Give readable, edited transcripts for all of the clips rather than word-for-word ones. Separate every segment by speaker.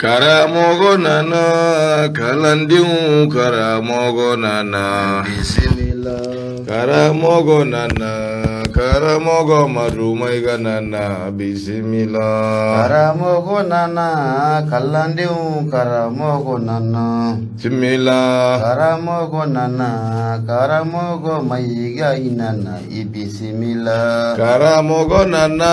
Speaker 1: Karamogo nana, kalandiu karamogo nana.
Speaker 2: Bismillah.
Speaker 1: Karamogo nana, karamogo marumaiga nana. Bismillah.
Speaker 2: Karamogo nana, kalandiu karamogo nana.
Speaker 1: Bismillah.
Speaker 2: Karamogo nana, karamogo maiga inana. Bismillah.
Speaker 1: Karamogo nana,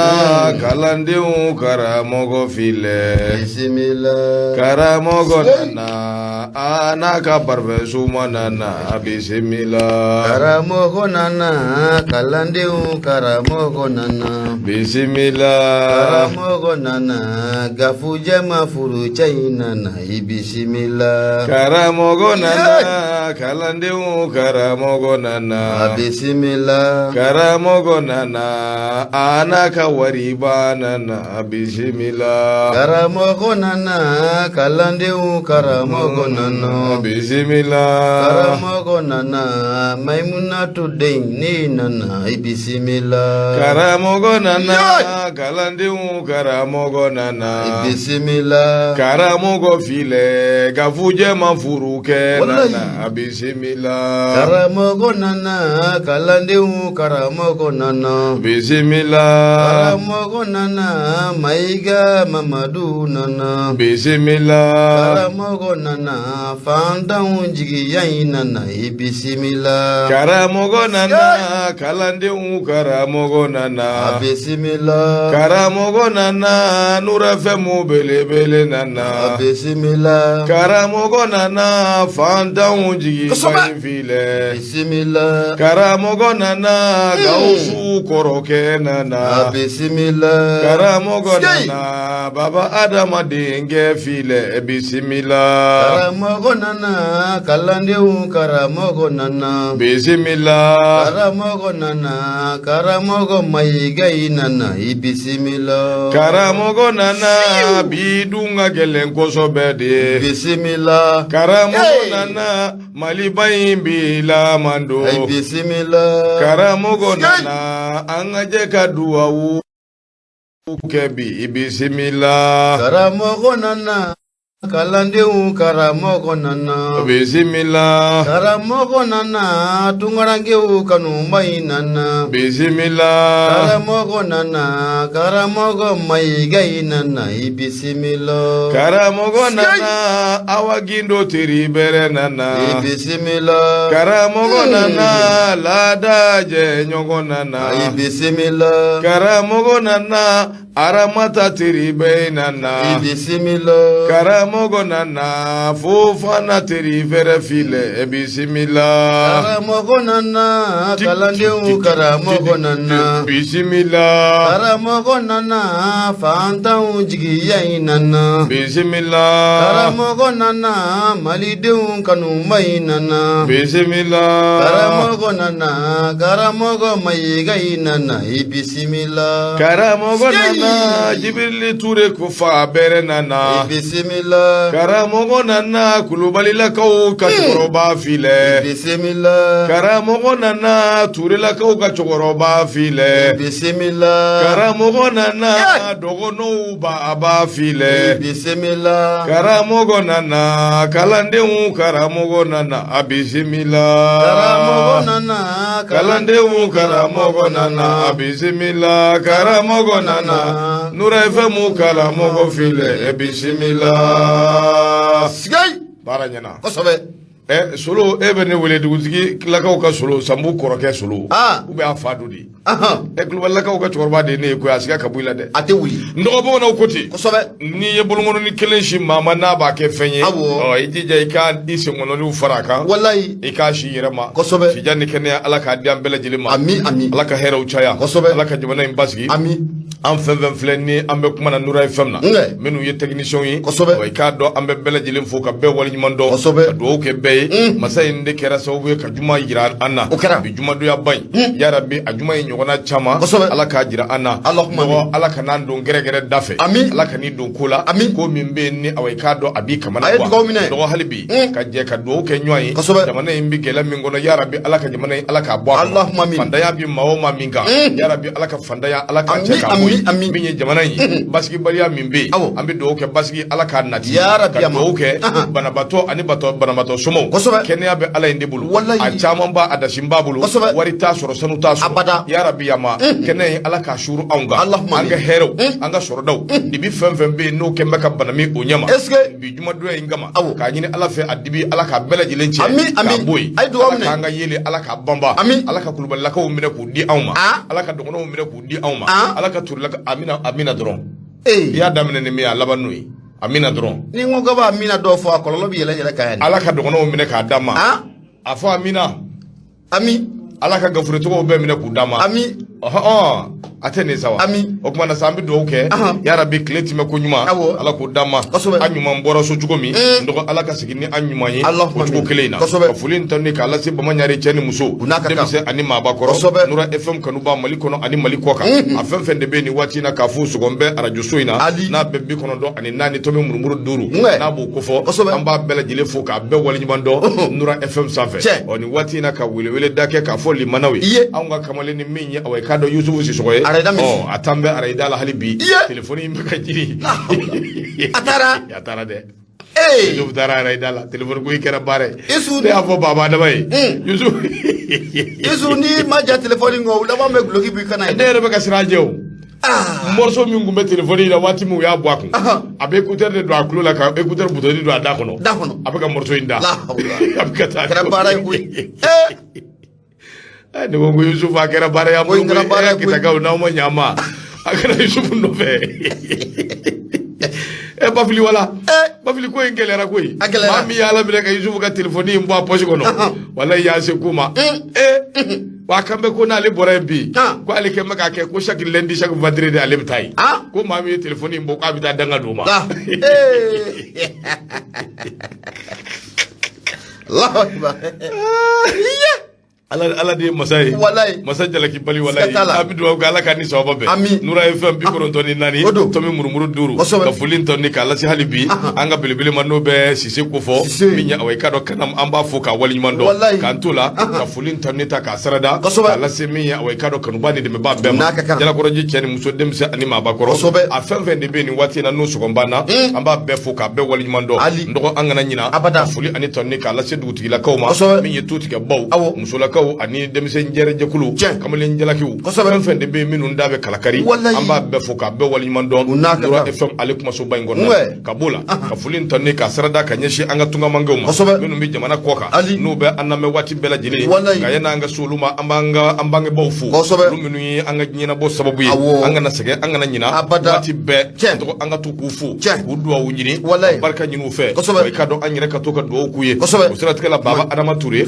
Speaker 1: kalandiu karamogo file.
Speaker 2: Bismillah.
Speaker 1: Karamogo nana, anaka parvesuma nana. Bismillah.
Speaker 2: Karamogo nana, kalandiu karamogo nana.
Speaker 1: Bismillah.
Speaker 2: Karamogo nana, gafuja mafuru chainana. Bismillah.
Speaker 1: Karamogo nana, kalandiu karamogo nana.
Speaker 2: Bismillah.
Speaker 1: Karamogo nana, anaka wariba nana. Bismillah.
Speaker 2: Karamogo nana, kalandiu karamogo nana.
Speaker 1: Bismillah.
Speaker 2: Karamogo nana, maimunatu ni nana. Bismillah.
Speaker 1: Karamogo nana, kalandiu karamogo nana.
Speaker 2: Bismillah.
Speaker 1: Karamogo file, gafuje mafuruke nana. Bismillah.
Speaker 2: Karamogo nana, kalandiu karamogo nana.
Speaker 1: Bismillah.
Speaker 2: Karamogo nana, maiga mamadu nana.
Speaker 1: Bismillah.
Speaker 2: Karamogo nana, fandaun jigi yain nana. Bismillah.
Speaker 1: Karamogo nana, kalandiu karamogo nana.
Speaker 2: Bismillah.
Speaker 1: Karamogo nana, nurafemu bele bele nana.
Speaker 2: Bismillah.
Speaker 1: Karamogo nana, fandaun jigi yain file.
Speaker 2: Bismillah.
Speaker 1: Karamogo nana, gausu koroke nana.
Speaker 2: Bismillah.
Speaker 1: Karamogo nana, baba adama denge file. Bismillah.
Speaker 2: Karamogo nana, kalandiu karamogo nana.
Speaker 1: Bismillah.
Speaker 2: Karamogo nana, karamogo maigai nana. Bismillah.
Speaker 1: Karamogo nana, bidunga gelen kosobede.
Speaker 2: Bismillah.
Speaker 1: Karamogo nana, malibayin bila mando.
Speaker 2: Bismillah.
Speaker 1: Karamogo nana, angaje kaduwa kebi. Bismillah.
Speaker 2: Karamogo nana, kalandiu karamogo nana.
Speaker 1: Bismillah.
Speaker 2: Karamogo nana, tungarangeu kanumbai nana.
Speaker 1: Bismillah.
Speaker 2: Karamogo nana, karamogo maigai nana. Bismillah.
Speaker 1: Karamogo nana, awagindo tiribere nana.
Speaker 2: Bismillah.
Speaker 1: Karamogo nana, lada je nyongo nana.
Speaker 2: Bismillah.
Speaker 1: Karamogo nana, aramata tiribe nana.
Speaker 2: Bismillah.
Speaker 1: Karamogo nana, fofana tirivere file. Bismillah.
Speaker 2: Karamogo nana, kalandiu karamogo nana.
Speaker 1: Bismillah.
Speaker 2: Karamogo nana, fantaun jigi yain nana.
Speaker 1: Bismillah.
Speaker 2: Karamogo nana, malidiu kanumai nana.
Speaker 1: Bismillah.
Speaker 2: Karamogo nana, karamogo maigai nana. Bismillah.
Speaker 1: Karamogo nana, Jibril Ture kufa bere nana.
Speaker 2: Bismillah.
Speaker 1: Karamogo nana, kulubali lakau kachokoroba file.
Speaker 2: Bismillah.
Speaker 1: Karamogo nana, Ture lakau kachokoroba file.
Speaker 2: Bismillah.
Speaker 1: Karamogo nana, dogono ba aba file.
Speaker 2: Bismillah.
Speaker 1: Karamogo nana, kalandeu karamogo nana. Bismillah.
Speaker 2: Karamogo nana,
Speaker 1: Kalandeu karamogo nana. Bismillah. Karamogo nana, nura femu karamogo file. Bismillah.
Speaker 2: Sigay.
Speaker 1: Baranyana.
Speaker 2: Kosobe.
Speaker 1: Solo ne wele dugutigi lakaw ka solo sambu koroke solo. Ube afadu di. Kulubali lakaw ka chorba de ne ko asiga kabula de.
Speaker 2: Ate wuli.
Speaker 1: Ndogo na ukoti.
Speaker 2: Kosobe.
Speaker 1: Ni ye bolongono ni kelen shi mama na ba ke fenye. Ijija ika isi ngono ni ufaraka.
Speaker 2: Wallahi.
Speaker 1: Ika shi yerema.
Speaker 2: Kosobe.
Speaker 1: Shi janni kene ala ka diam bele jilima.
Speaker 2: Ami.
Speaker 1: Ala ka hera uchaya.
Speaker 2: Kosobe.
Speaker 1: Ala ka jibana imbasgi.
Speaker 2: Ami.
Speaker 1: An fɛn filɛ ni an bɛ kuma na Nura FM na minnu ye technicien ye
Speaker 2: kosɛbɛ
Speaker 1: i k'a dɔn an bɛ bɛɛ lajɛlen fo ka bɛɛ waleɲuman dɔn
Speaker 2: kosɛbɛ
Speaker 1: ka dugawu kɛ bɛɛ ye masa in de kɛra sababu ye ka juma yira an na
Speaker 2: o kɛra
Speaker 1: bi jumadonya ba in ya Rabbi a juma in ɲɔgɔnna caman
Speaker 2: kosɛbɛ
Speaker 1: Ala k'a jira an na ala ka n'an don gɛrɛgɛrɛ da fɛ Ala ka n'i don ko la ko min bɛ yen ni awɔ i k'a dɔn a b'i kamana
Speaker 2: a ye dugawu minɛ
Speaker 1: dɔgɔ hali bi ka jɛ ka dugawu kɛ ɲɔgɔn ye
Speaker 2: kosɛbɛ
Speaker 1: jamana in bɛ gɛlɛya min kɔnɔ ya Rabbi Ala ka jamana in Ala k'a bɔ a kɔnɔ fantanya bi maa o maa min kan ya Rabbi Ala ka fantanya Ala ka cɛ k'a bɔ ami min ye jamana in basigi baliya min be an be duwawu kɛ basigi Ala k'a nati ka duwawu kɛ banabatɔ ani banabatɔ somɔw kɛnɛya bɛ Ala in de bolo a caman b'a dasin b'a bolo wari t'a sɔrɔ sanu t'a sɔrɔ ya Rabbi yama kɛnɛ in Ala k'a suru anw kan an ka hɛrɛw an ka sɔrɔdaw dibi fɛn fɛn be n'o kɛn bɛ ka bana min o ɲɛma bi jumadonya in kama k'a ɲini Ala fɛ a dibi Ala k'a bɛɛ lajɛlen cɛ k'a bɔ yen Ala k'an ka yeli Ala k'a banba Ala ka kulubalilakaw minɛ k'u di anw ma Ala ka dɔgɔnɔw minɛ k'u di anw ma Ala ka turulaka amina dɔrɔn i y'a daminɛ ni min ye a laban n'o ye amina dɔrɔn
Speaker 2: ni n ko k'a b'a amina dɔ fɔ a kɔlɔlɔ bɛ yɛlɛ ka yan
Speaker 1: Ala ka dɔgɔnɔw minɛ k'a d'a ma a fɔ amina Ala ka gafuretɔgɔw bɛɛ minɛ k'u d'a ma a tɛ nin sa wa o tuma na sa an bɛ duwawu kɛ ya Rabbi tile timɛ ko ɲuman Ala k'o d'an ma an ɲuman bɔra so cogo min nɔgɔ Ala ka segin ni an ɲuman ye o cogo kelen in na ka foli in tanu k'a lase Bamaɲare cɛ ni muso denmisɛn ani maabakɔrɔ Nura FM kanuba Mali kɔnɔ ani Mali kɔ kan a fɛn fɛn de bɛ nin waati in na k'a fɔ sɔgɔn bɛ arajo so in na n'a bɛ 94 tɔmi murumuru 5 n'a b'o kofɔ an b'a bɛɛ lajɛlen fo k'a bɛɛ waleɲuman dɔn Nura FM sanfɛ ɔ nin waati in na ka welewele da kɛ k'a fɔ limanaw ye anw ka kamalen ni min ye awɔ i k'a dɔn Yusufu Sisɔgɔ ye a tan bɛ arayida la hali bi telefɔni in bɛ ka jiri
Speaker 2: a taara
Speaker 1: dɛ Yusufu taara arayida la telefɔni ko i kɛra baara ye ne y'a fɔ Baba Adama ye
Speaker 2: Yusufu ni ma ja telefɔni kɔ laban bɛ guloki b'i kana ye
Speaker 1: ne yɛrɛ bɛ ka siran a jɛ o morceau min tun bɛ telefɔni in na waati min u y'a bɔ a kun a bɛ écouteur de don a tulo la ka écouteur butoni don a da kɔnɔ a bɛ ka morceau in da a bɛ ka taa
Speaker 2: kɛra baara ye koyi
Speaker 1: ne ko Yusufu a kɛra baara ya bolo kitakaw n'aw ma ɲɛ a ma a kɛra Yusufu nɔfɛ Bafili wala Bafili ko in gɛlɛyara koyi maa min y'a laminɛ ka Yusufu ka telefɔni in bɔ a poche kɔnɔ walahi y'a se ko ma wa kan bɛ ko n'ale bɔra yen bi ko ale kɛ bɛ k'a kɛ ko chaque lundi chaque vendredi ale bɛ taa yen ko maa min ye telefɔni in bɔ k'a bɛ taa danga d'o ma Ala de ye masa ye masa jalaki bali walayi an bɛ dugawu kɛ Ala ka ni sababa bɛn Nura FM 94 tɔmi murumuru 5 ka foli tɔni k'a lase hali bi an ka belebele ma n'o bɛ Sise kofɔ min ye awɔ i k'a dɔn kanam an b'a fɔ k'a waleɲuman dɔn k'an t'o la ka foli tɔni ta k'a sarada k'a lase min ye awɔ i k'a dɔn kanuba ni dɛmɛba bɛɛ ma jalakɔrɔji cɛ ni muso denmisɛn ani maabakɔrɔ a fɛn fɛn de bɛ nin waati in na n'o sɔgɔn banna an b'a bɛɛ fo k'a bɛɛ waleɲuman dɔn n dɔgɔ an kana ɲina ka foli ani tɔni k'a lase dugutigilakaw ma min ye tutigɛ baw musolakaw ani denmisɛn jɛrɛjɛkulu kamalen jalakiw fɛn fɛn de bɛ minnu da bɛ kalakari an b'a bɛɛ fo k'a bɛɛ waleɲuman dɔn Nura FM ale kumasoba in kɔnɔ ka b'o la ka foli tɔni k'a sarada ka ɲɛsin an ka tungamangɛw ma minnu bɛ jamana kɔ kan n'u bɛ an lamɛn waati bɛɛ lajɛlen ka yan'an ka se olu ma an bangebaaw fo olu minnu ye an ka ɲɛnabɔ sababu ye an kana sɛgɛn an kana ɲina waati bɛɛ an ka to k'u fo k'u duwawu ɲini ka barika ɲini u fɛ i k'a dɔn an yɛrɛ ka to ka duwawu k'u ye o siratigɛ la Baba Adama Ture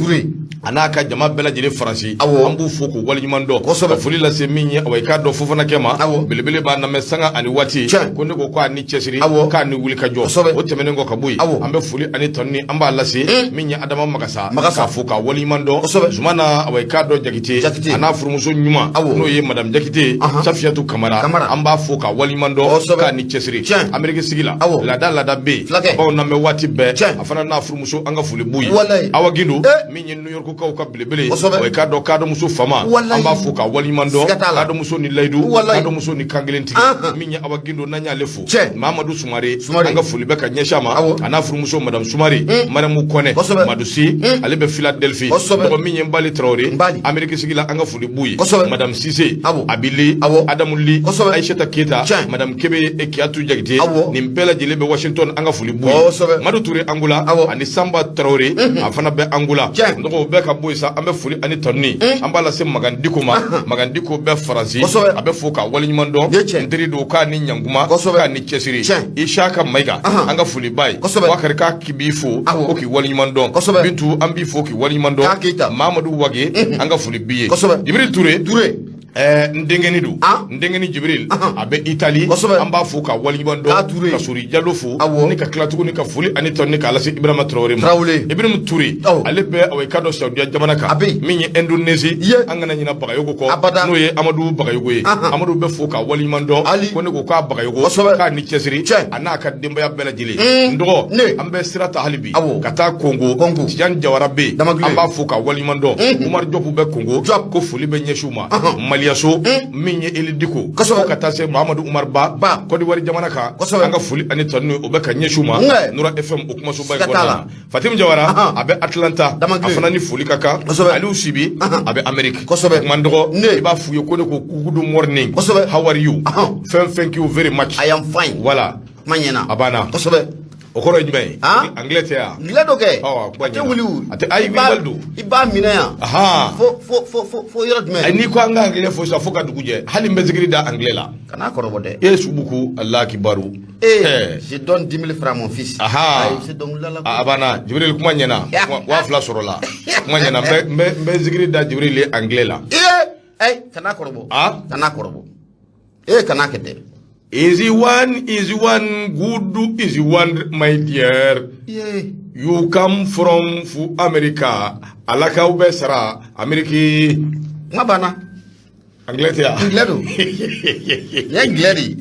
Speaker 1: a n'a ka jama bɛɛ lajɛlen Faransi an b'u fo k'u waleɲuman dɔn ka foli lase min ye awɔ i k'a dɔn Fofanakɛ ma belebele b'a lamɛn sanga ani waati ko ne ko k'a ni cɛsiri k'a ni wuli ka jɔ o tɛmɛnen kɔ ka bɔ yen an bɛ foli ani tɔni an b'a lase min ye Adama Magasa k'a fo k'a waleɲuman dɔn Zumana awɔ i k'a dɔn Jakite a n'a furumuso ɲuman n'o ye Madame Jakite Safiyatu Kamara an b'a fo k'a waleɲuman dɔn k'a ni cɛsiri Ameriki sigi la laada bɛ yen baw lamɛn waati bɛɛ a fana n'a furumuso an ka foli b'u ye Awa Gindo min ye New York kaw ka belebele o i k'a dɔn kadɔmuso fama an b'a fo k'a waleɲuman dɔn kadɔmuso ni layidu kadɔmuso ni kankelentigi min ye Awa Gindo n'an y'ale fo Mahamadu Sumare an ka foli bɛ ka ɲɛsin a ma a n'a furumuso Madame Sumare Mariamu Kɔnɛ Madusi ale bɛ Philadelphie mɔgɔ min ye Mbali Traoré Ameriki sigi la an ka foli b'u ye Madame Cissé Abili Adamu Li Aïssata Keita Madame Kebe Ekiyatu Jakite nin bɛɛ lajɛlen bɛ Washington an ka foli b'u ye Madu Ture Angola ani Samba Traoré a fana bɛ Angola o bɛɛ ka bɔ yen sa an bɛ foli ani tɔni an b'a lase Magandiko ma Magandiko bɛ Faransi a bɛ fo k'a waleɲuman dɔn n teri don k'a ni ɲankuma k'a ni cɛsiri Isaka Mayiga an ka foli b'a ye Wakari k'a k'i b'i fo ko k'i waleɲuman dɔn Bintu an b'i fo k'i waleɲuman dɔn Mahamadu Wage an ka foli b'i ye Jibril Ture n denkɛni don n denkɛni Jibril a bɛ Itali an b'a fo ka waleɲuman dɔn ka Sori Jalo fo ni ka tila tuguni ka foli ani tɔni k'a lase Ibrahima Traoré ma Ibrahima Ture ale bɛ awɔ i k'a dɔn Saudiya jamana kan min ye Indonésie an kana ɲina Bagayogo kɔ n'o ye Amadu Bagayogo ye Amadu bɛ fo ka waleɲuman dɔn ko ne ko k'a Bagayogo k'a ni cɛsiri a n'a ka denbaya bɛɛ lajɛlen n dɔgɔ an bɛ sira ta hali bi ka taa Kongo Tidiane Jawara bɛ yen an b'a fo ka waleɲuman dɔn Umar Jofu bɛ Kongo ko foli bɛ ɲɛsin u ma Mali Aliaso min ye Eli Diko ko ka taa se Mahamadou Oumar Ba Côte d'Ivoire jamana kan an ka foli ani tanu o bɛ ka ɲɛsu ma Nura FM o kuma so ba kɔnɔna Fatim Jawara a bɛ Atlanta a fana ni foli ka kan Aliou Sibi a bɛ Amerique kuma dɔgɔ i b'a f'u ye ko ne ko good morning how are you thank you very much
Speaker 2: I am fine
Speaker 1: voilà
Speaker 2: manyana
Speaker 1: abana o kɔrɔ ye jumɛn ye anglais tɛ yan
Speaker 2: anglais dɔ kɛ
Speaker 1: a
Speaker 2: tɛ wuli
Speaker 1: a tɛ ayi waldo
Speaker 2: i b'a minɛ yan fo yɔrɔ jumɛn
Speaker 1: n'i ko an ka anglais fo sisan fo ka dugu jɛ hali n bɛ zikiri da anglais la
Speaker 2: kana kɔrɔbɔ dɛ
Speaker 1: e subuku Allah kibaru
Speaker 2: je donne 10 000 francs mon fils
Speaker 1: abana Jibril kuma ɲɛna 2000 sɔrɔla kuma ɲɛna n bɛ zikiri da Jibril ye anglais la
Speaker 2: kana kɔrɔbɔ kana kɔrɔbɔ kana kɛ dɛ
Speaker 1: Easy one, good, easy one, my dear.
Speaker 2: Yeah.
Speaker 1: You come from America. Alaka ubesara, America.
Speaker 2: Mabana.
Speaker 1: Angleterre.
Speaker 2: Angledo. Angledi.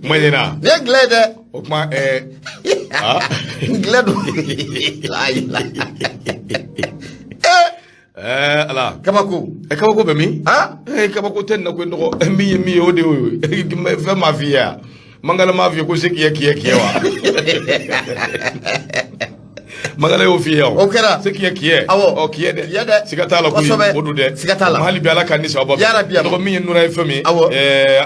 Speaker 1: Mayena.
Speaker 2: Anglede.
Speaker 1: Okma
Speaker 2: Angledo.
Speaker 1: ala
Speaker 2: kabako
Speaker 1: be mi kabako ten na ko ndo mi o de o fe ma via mangala ma via ko se kiye wa magala yo fiye o
Speaker 2: kera
Speaker 1: se kiye o kiye de sikatala ko odu de
Speaker 2: sikatala
Speaker 1: mali bi ala kan ni sabab do mi Nura FM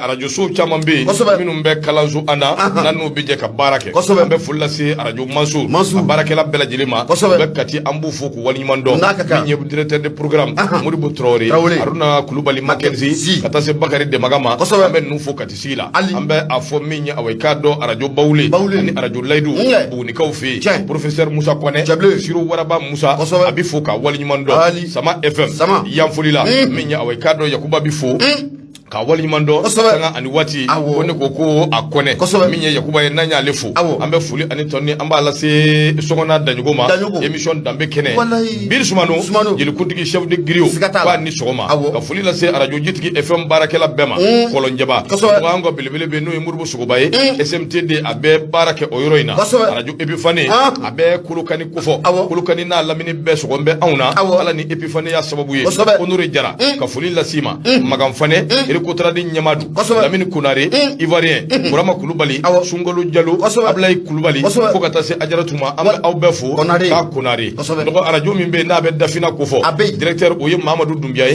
Speaker 1: radio so chama be minum be kalanzu ana nanu bi je ka barake be fulasi radio Mansour barake la bela jilima be kati ambu foku wali mando min ye directeur de programme Modibo Traoré Aruna Kulubali Mackenzie kata se Bakari de Magama be nu fokati sila ambe afo min ye awai kado radio Bawle ni radio Laydu bu ni kawfi professeur Moussa Kone Siro Waraba Musa Abifo ka wali nyumando Sama FM Yamfolila Minya awai kado Yakuba Bifo ka wali nyumando Sanga ani wati Kone koko akone Minya Yakuba nanya lefu Ambe fuli ani toni Amba alase Songona Danyugoma Emission Dambe Kene Bili Sumano Jelikuntiki chef de griot Kwa ni sogoma Ka fuli lase Radio Jitiki FM Barakela Bema Kolonjaba Mwango bilibili benu Muribo Sugobaye SMTD Abe Barake Oyoroina Radio Epifane Abe Kulukani Kufo Kulukani na lamini be sogombe auna Ala ni Epifane ya sababu ye Onure Jara Ka fuli lasima Magamfane Kotradi Nyamadu Lamine Kunare Ivoirien Murama Kulubali Sungolo Diallo Ablaye Kulubali Fokata se Ajaratuma Amba Aubefo Ka Kunare Noko arajo mimbe na be dafina kofo directeur oye Mamadou Doumbia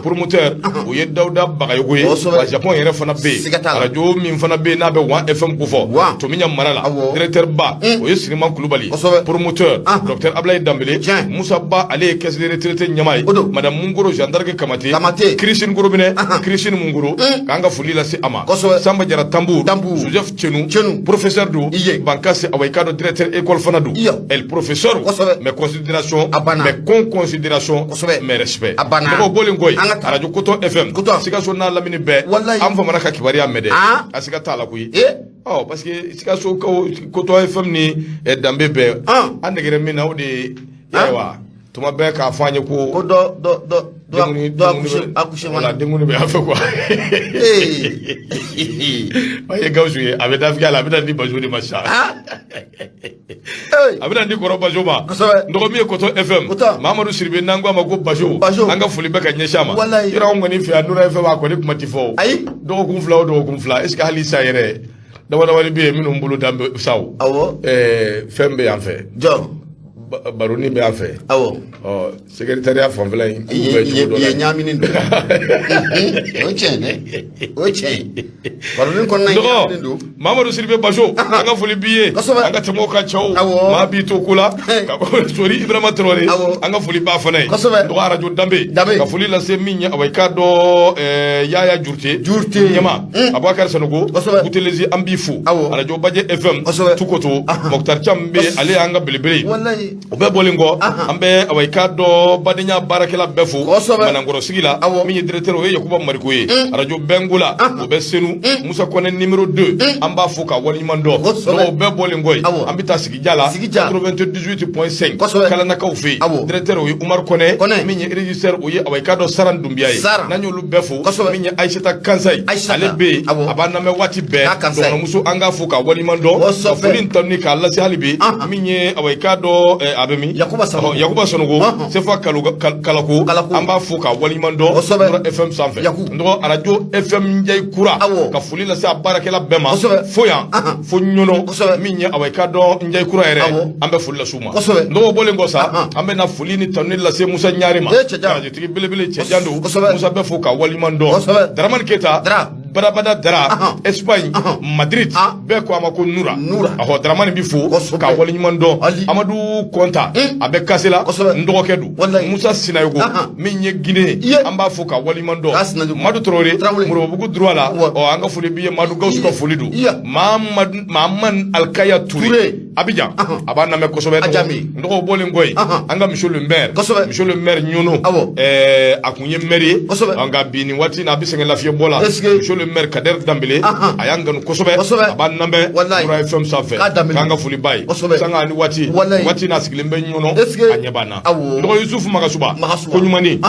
Speaker 1: promoteur oye Dauda Bagayogoye wa Japon yere fana be arajo min fana be na be 1 FM kofo to minya marala directeur ba oye Siriman Kulubali promoteur docteur Ablaye Dambele Moussa Ba ale caisse de retraite Nyamay madame Mungoro gendarme Kamate Christine Gorobine Christine Mungoro kanga fulila si ama Samba Jara Tambour Joseph Chenu professeur do Bankase Awaikado directeur école Fanadu el professeur mes considérations mes considérations mes respects ko bolingoy radio Koto FM sika so na lamini be am fa manaka kibari amede asika tala kuyi parce que sika so Koto FM ni dambe be andegere mina odi yawa tuma be ka fanye ko accouchement la denguni be afa quoi aye gawsu ye abe dafika la abe di bajo di masha abe di koro bajo ma ndo mi Koto FM Mamadou Sirbe nangwa ma go bajo anga fuli be ka nyeshama ira ngoni fi Nura FM ko de kuma tifo do kun fla est ce que hali sayere da wala bi minum bulu dambe saw fembe yan fe baroni be afa secrétariat fanfela
Speaker 2: ye nyamini ndo o chen baroni kon na nyamini ndo
Speaker 1: Mamadou Sirbe Bajo anga foli biye anga temo ka chaw ma bi to kula ka sori Ibrahima Traoré anga foli ba fanay ndo radio dambe ka foli la se minya awai kado yaya jurte nyama Abakar Sanogo Butelezi ambifu radio Badje FM tukoto Mokhtar Chambe ale anga belebele wallahi obe bolingo ambe awai kado badinya barakela befu manangoro sigila mi directeur o Yakuba Marikoye radio Bengula obe senu Musa Kone numéro 2 amba fuka wali mando obe bolingo ambita sigijala 98.5 kala na kawfi directeur o Umar Kone mi régisseur o awai kado Saran Dumbiaye nanyolu befu mi Aishata Kansai alebe abana me wati be do muso anga fuka wali mando fulin tonika lasi halibi mi awai kado abemi
Speaker 2: Yakuba
Speaker 1: Sonugo sefa kalako amba fuka walimando Nura FM sanfɛ ndo radio FM Njai Kura ka foli la sa barakela bema foya fo nyono minye aweka do Njai Kura yɛrɛ an bɛ foli la suma ndo bolen ko sa an bɛ na foli ni tanu la se Musa Nyari ma tigi belebele cɛ jandu Musa bɛ fo ka walimando Dramani Keita Barabada Dara Espagne Madrid bɛɛ ko a ma ko Nura Dramani bi fo ka walimando Amadu Konta a bɛ kasela ndɔgɔkɛ du Musa Sinayogo min ye Guinée an b'a fo ka walimando Madu Traoré Morobugu droit la an ka foli bi ye Madu Gawusu ka foli du Mahaman Alkaya Touré Abidjan a b'a lamɛn kosɛbɛ ndɔgɔ bolen koyi an ka monsieur le maire Ɲono a kun ye maire ye nka bi nin waati na a bɛ sɛgɛn lafiya bɔ la monsieur le maire Kader Dambele a y'an kanu kosɛbɛ a b'a lamɛn Nura FM sanfɛ k'an ka foli ba ye sanga ni waati n'a sigilen bɛ Ɲono a ɲɛ b'an na ndɔgɔ Yusufu Magasuba ko ɲumani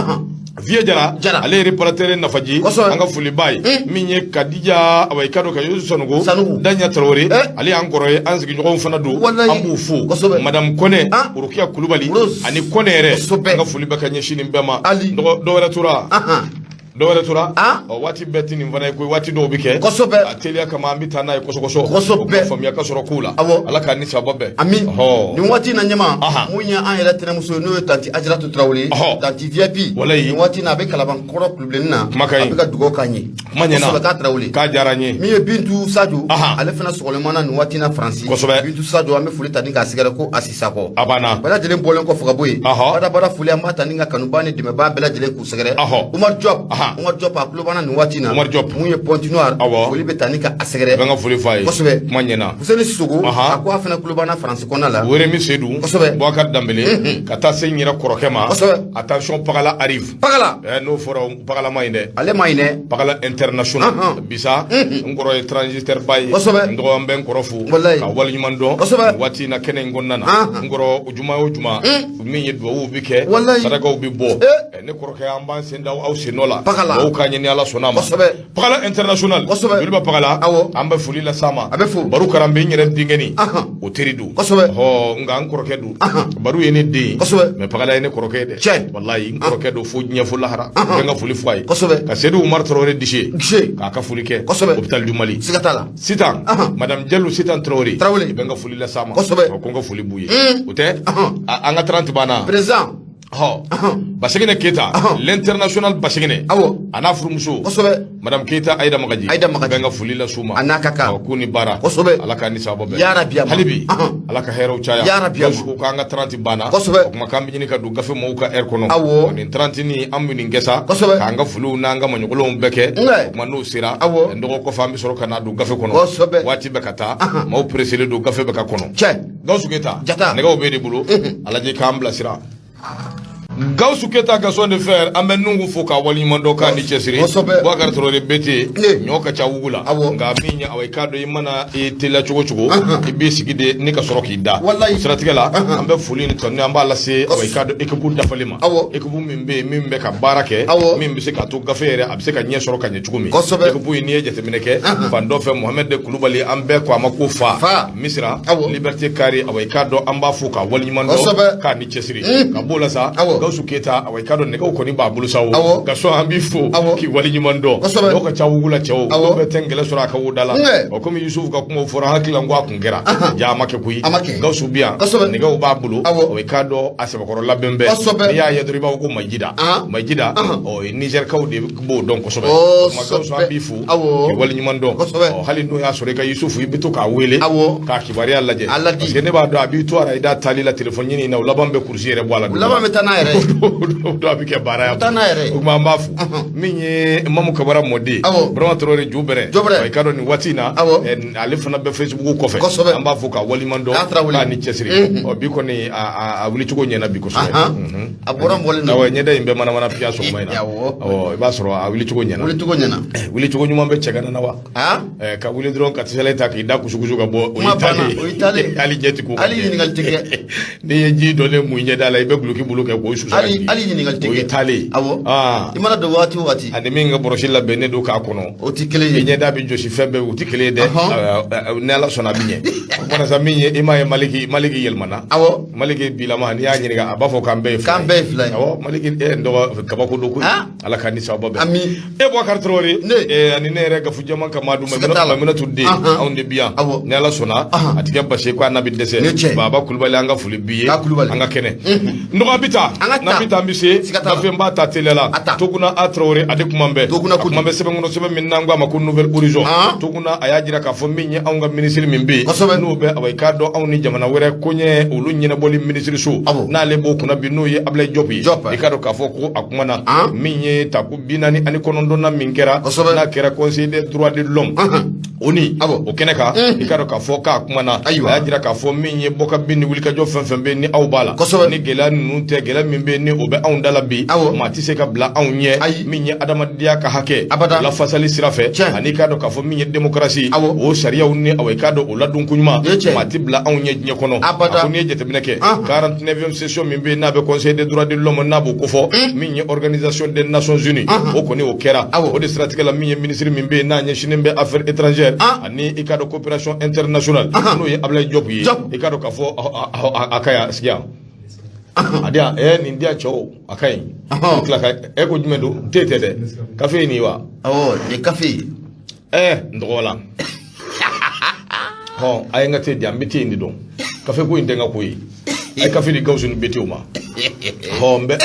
Speaker 1: Vieux Jara ale ye reparateur nafaji an ka foli ba ye min ye Kadija Awayikado ka Yusufu Sanogo Danya Traoré ale y'an kɔrɔ ye an sigiɲɔgɔnw fana don an b'u fo Madame Kone Urukiya Kulubali ani Kone yɛrɛ an ka foli bɛ ka ɲɛsin nin bɛɛ ma dɔwɛrɛ tora waati bɛɛ ti nin fana ye koyi waati dɔw bɛ kɛ a teliya kama an bɛ taa n'a ye kosɛbɛ faamuya ka sɔrɔ kow la ala k'a ni sababa bɛɛ
Speaker 2: nin waati na ɲɛma mun ye an yɛrɛ tɛnɛmuso n'o ye tanti Ajaratu Traoré tanti VIP nin waati na a bɛ Kalabankɔrɔ kulebilenni na a bɛ ka dugawu k'an ye kosɛbɛ k'a Traoré k'a diyara n ye min ye Bintu Sadio ale fana sɔgɔlen na nin waati na Faransi Bintu Sadio an bɛ foli ta ni k'a sɛgɛrɛ ko Asisakɔ a banna bɛɛ lajɛlen bɔlen kɔfɛ ka bɔ yen badabada foli an b'a ta ni ka kanuba ni dɛmɛbaa bɛɛ lajɛlen k'u sɛgɛrɛ Umar Diop a kulo bana nin waati na mun ye Pontinoir foli bɛ ta ni ka a sɛgɛrɛ bɛɛ ka foli f'a ye kosɛbɛ kuma ɲɛna Fuseni Sisoko a ko a fana kulo bana Faransi kɔnɔna la wɛrɛ min se dun Boubacar Dambele ka taa se n yɛrɛ kɔrɔkɛ ma attention Pagala arrive n'o fɔra Pagala ma ɲi dɛ ale ma ɲi dɛ Pagala international bisa n kɔrɔ ye transitaire ba ye n dɔgɔ an bɛ n kɔrɔ fo ka waleɲuman dɔn waati na kɛnɛ in kɔnɔna na n kɔrɔ juma o juma min ye duwawuw bi kɛ sadakaw bi bɔ ne kɔrɔkɛ an b'an sen da aw sen nɔ la duwawu k'a ɲɛ ni ala sɔnna ma Pagala international joliba Pagala an bɛ foli la s'a ma Baru Karan bɛ n yɛrɛ denkɛni o teri don nka n kɔrɔkɛ don Baru ye ne den mais Pagala ye ne kɔrɔkɛ ye dɛ walayi n kɔrɔkɛ don fo diɲɛ fo lahara n bɛ n ka foli f'a ye ka Seydou Umar Traoré dise k'a ka foli kɛ hôpital du Mali Sitan Madame Diallo Sitan Traoré i bɛ n ka foli la s'a ma ko n ka foli b'u ye o tɛ an ka 30 banna Baseginɛ Keita l'international Baseginɛ a n'a furumuso Madame Keita Aïda Magaji bɛ n ka foli la s'u ma a n'a ka kan k'u ni baara ala k'a ni sababa bɛɛ hali bi ala ka hɛrɛw caya ko k'an ka 30 banna o kuma k'an bɛ ɲini ka don gafe mɔgɔw ka heure kɔnɔ nin 30 ni an bɛ nin kɛ sa k'an ka foliw n'an ka maɲɔgɔnw bɛɛ kɛ o kuma n'o sera n dɔgɔ kɔfɛ an bɛ sɔrɔ ka n'a don gafe kɔnɔ waati bɛ ka taa maaw presselen don gafe bɛ ka kɔnɔ Gawusu Keita nɛgɛw bɛ de bolo ala jɛ k'an bilasira Gawusu Keita gasɔn de fer an bɛ nungu fo ka waleɲuman dɔn k'a ni cɛsiri Boubacar Traoré bete ɲɔ ka ca wugu la nka min ye awɔ i k'a dɔn i mana i teliya cogo cogo i b'i sigi de ne ka sɔrɔ k'i da o siratigɛ la an bɛ foli ni tɔni an b'a lase awɔ i k'a dɔn équipe dafalen ma équipe min bɛ yen min bɛ ka baara kɛ min bɛ se k'a to gafe yɛrɛ a bɛ se ka ɲɛ sɔrɔ ka ɲɛ cogo min équipe in n'i ye jateminɛ kɛ fan dɔ fɛ Mohamed de Kulubali an bɛɛ ko a ma ko fa Misira Liberté Kari awɔ i k'a dɔn an b'a fo ka waleɲuman dɔn k'a ni cɛsiri ka b'o la sa Gawusu Keita awɔ i k'a dɔn nɛgɛw kɔni b'a bolo sa o gasɔn an b'i fo k'i waleɲuman dɔn dɔw ka ca wugu la cɛw dɔw bɛ tɛ ngɛlɛ sɔrɔ a ka wo da la komi Yusufu ka kumaw fɔra hakili la n ko a kun kɛra ja a ma kɛ koyi Gawusu bi yan nɛgɛw b'a bolo awɔ i k'a dɔn a sɛbɛkɔrɔ labɛn bɛɛ n'i y'a ye dɔrɔn i b'a fɔ ko Majida Nizɛrikaw de b'o dɔn kosɛbɛ kuma Gawusu an b'i fo k'i waleɲuman dɔn hali n'o y'a sɔrɔ i ka Yusufu i bɛ to k'a wele k'a kibaruya lajɛ parce que ne b'a dɔn a b'i to arayida taali la téléphone ɲini na o laban bɛ kurusi yɛrɛ bɔ a la laban bɛ taa n'a yɛrɛ dɔ a bɛ kɛ baara ya o kuma an b'a fo min ye Mamu Kabara mɔden Burama Traoré ju bɛrɛ i k'a dɔn nin waati in na ale fana bɛ Facebook kɔfɛ an b'a fɔ ka waleɲuman dɔn k'a ni cɛsiri bi kɔni a wulicogo ɲɛna bi kosɛbɛ a bɔra mɔlen na ɲɛda in bɛɛ manamana fiya sɔgɔma in na i b'a sɔrɔ a wulicogo ɲɛna wulicogo ɲuman bɛ cɛ ka na wa ka wuli dɔrɔn ka tisɛlɛ ta k'i da kusukusu ka bɔ o y'i talen hali ɲɛ ti ko hali ɲininkali tɛ kɛ n'i ye ji dɔlen mun ɲɛda la i bɛ guloki bolo kɛ k'o ali ɲininkali tɛ kɛ.
Speaker 1: O ye taalen.
Speaker 2: Awɔ. I mana don waati o waati.
Speaker 1: Ani min ka bɔrɔsi labɛnnen don k'a kɔnɔ.
Speaker 2: O tɛ kelen ye.
Speaker 1: I ɲɛda bɛ jɔsi fɛn bɛɛ o tɛ kelen ye dɛ. Ni Ala sɔnna a bɛ ɲɛ. O kumana sa min ye i m'a ye Maliki yɛlɛmana.
Speaker 2: Awɔ.
Speaker 1: Maliki bilama n'i y'a ɲininka a b'a fɔ k'an bɛɛ ye fila ye.
Speaker 2: K'an bɛɛ ye fila ye.
Speaker 1: Awɔ Maliki n dɔgɔ kabako don koyi. Ala k'a ni sababa bɛn.
Speaker 2: Ami.
Speaker 1: Boubacar Traoré. Ani ne yɛrɛ Gafu Jama Kamadu Maminatu den anw de bi yan.
Speaker 2: Awɔ.
Speaker 1: Ni Ala sɔnna a tɛ kɛ basi ye ko a na bɛ dɛsɛ. Baba Kulubali an ka foli b'i ye. An ka kɛnɛ. Nɔgɔ bi taa. N'a bi taa an bɛ se. Gafe n b'a ta teliya la. Toguna A Traoré a de kuma bɛɛ. A kuma bɛ sɛbɛn kɔnɔ sɛbɛn min n'an k'a ma ko Nouvelle Horizon. Toguna a y'a jira k'a fɔ min ye anw ka minisiri min bɛ yen. N'o bɛ i k'a dɔn anw ni jamana wɛrɛ ko ɲɛ olu ɲɛnabɔli minisiriso. N'ale b'o kunna bi n'o ye Ablaye Diop ye. I k'a dɔn k'a fɔ ko a kuma na min ye tako 49 min kɛra n'a kɛra Conseil des droits de l'homme. ONU o kɛnɛ kan i k'a dɔn k'a fɔ k'a kuma na a y'a jira k'a fɔ min ye bɔka bin ni wulikajɔ fɛn fɛn bɛ yen ni aw b'a la ni gɛlɛya ninnu tɛ gɛlɛya min bɛ yen ni o bɛ anw da la bi maa tɛ se ka bila anw ɲɛ min ye adamadenya ka hakɛ lafasali sira fɛ ani k'a dɔn k'a fɔ min ye démocratie o sariyaw ni i k'a dɔn o ladon ko ɲuman maa tɛ bila anw ɲɛ diɲɛ kɔnɔ a ko n'i ye jateminɛ kɛ 49e session min bɛ yen n'a bɛ Conseil des droits de l'homme n'a b'o kofɔ min ye Organisation des Nations Unies o kɔni o kɛra o de siratigɛ la min ye ministre min bɛ yen n'a ɲɛsinnen bɛ affaires étrangères ani i k'a dɔn coopération internationale n'o ye Ablaye Diop ye i k'a dɔn k'a fɔ a ka yan sigi yan a di yan nin di yan cɛw a ka ɲi tila ka ko jumɛn don te tɛ dɛ kafe ye nin ye wa
Speaker 2: awɔ nin kafe ye
Speaker 1: n tɔgɔ la a ye n ka te di yan n bɛ te in de dɔn kafe ko in tɛ n ka ko ye a ye kafe di Gawusu ni BT ma n bɛ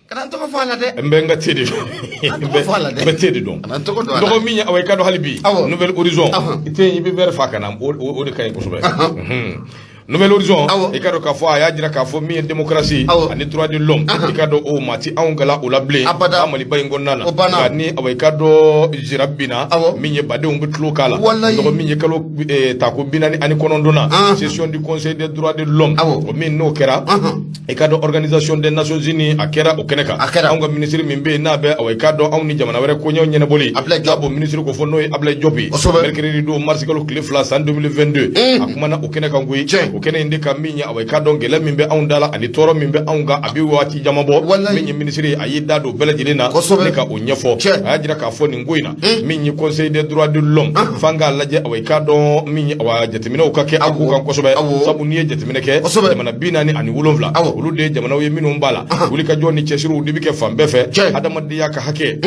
Speaker 2: kana tɔgɔ fɔ a la dɛ
Speaker 1: n bɛ n ka te de dɔn n bɛ te de dɔn dɔgɔ min ye i ka dɔn hali bi Nouvelle Horizon i tɛ i bɛ verre fa ka na o de ka ɲi kosɛbɛ Nouvelle Horizon i ka dɔn k'a fɔ a y'a jira k'a fɔ min ye démocratie ani droit de l'homme i ka dɔn o maa ti anw gala o la bilen a Maliba in kɔnɔna na nka ni i ka dɔn Zira binna min ye badenw bɛ tulo k'a la dɔgɔ min ye kalo tako 49 na session du Conseil des droits de l'homme o min n'o kɛra i ka dɔn Organisation des Nations Unies a kɛra o kɛnɛ kan anw ka ministre min bɛ yen n'a bɛ i ka dɔn anw ni jamana wɛrɛ koɲɛw ɲɛnabɔli n'a b'o ministre ko fɔ n'o ye Ablaye Diop ye mercredi don mars kalo tile 2 san 2022 a kumana o kɛnɛ kan koyi o kɛnɛ in de ka min ye i ka dɔn gɛlɛya min bɛ anw da la ani tɔɔrɔ min bɛ anw kan a bɛ waati caman bɔ min ye ministre a y'i da don bɛɛ lajɛlen na ne ka o ɲɛfɔ a y'a jira k'a fɔ nin ko in na min ye Conseil des droits de l'homme f'an k'a lajɛ i ka dɔn min ye jateminɛw ka kɛ a ko kan kosɛbɛ sabu n'i ye jateminɛ kɛ jamana 47 olu de ye jamanaw ye minnu b'a la wulikajɔ ni cɛsiriw de bɛ kɛ fan bɛɛ fɛ adamadenya ka hakɛ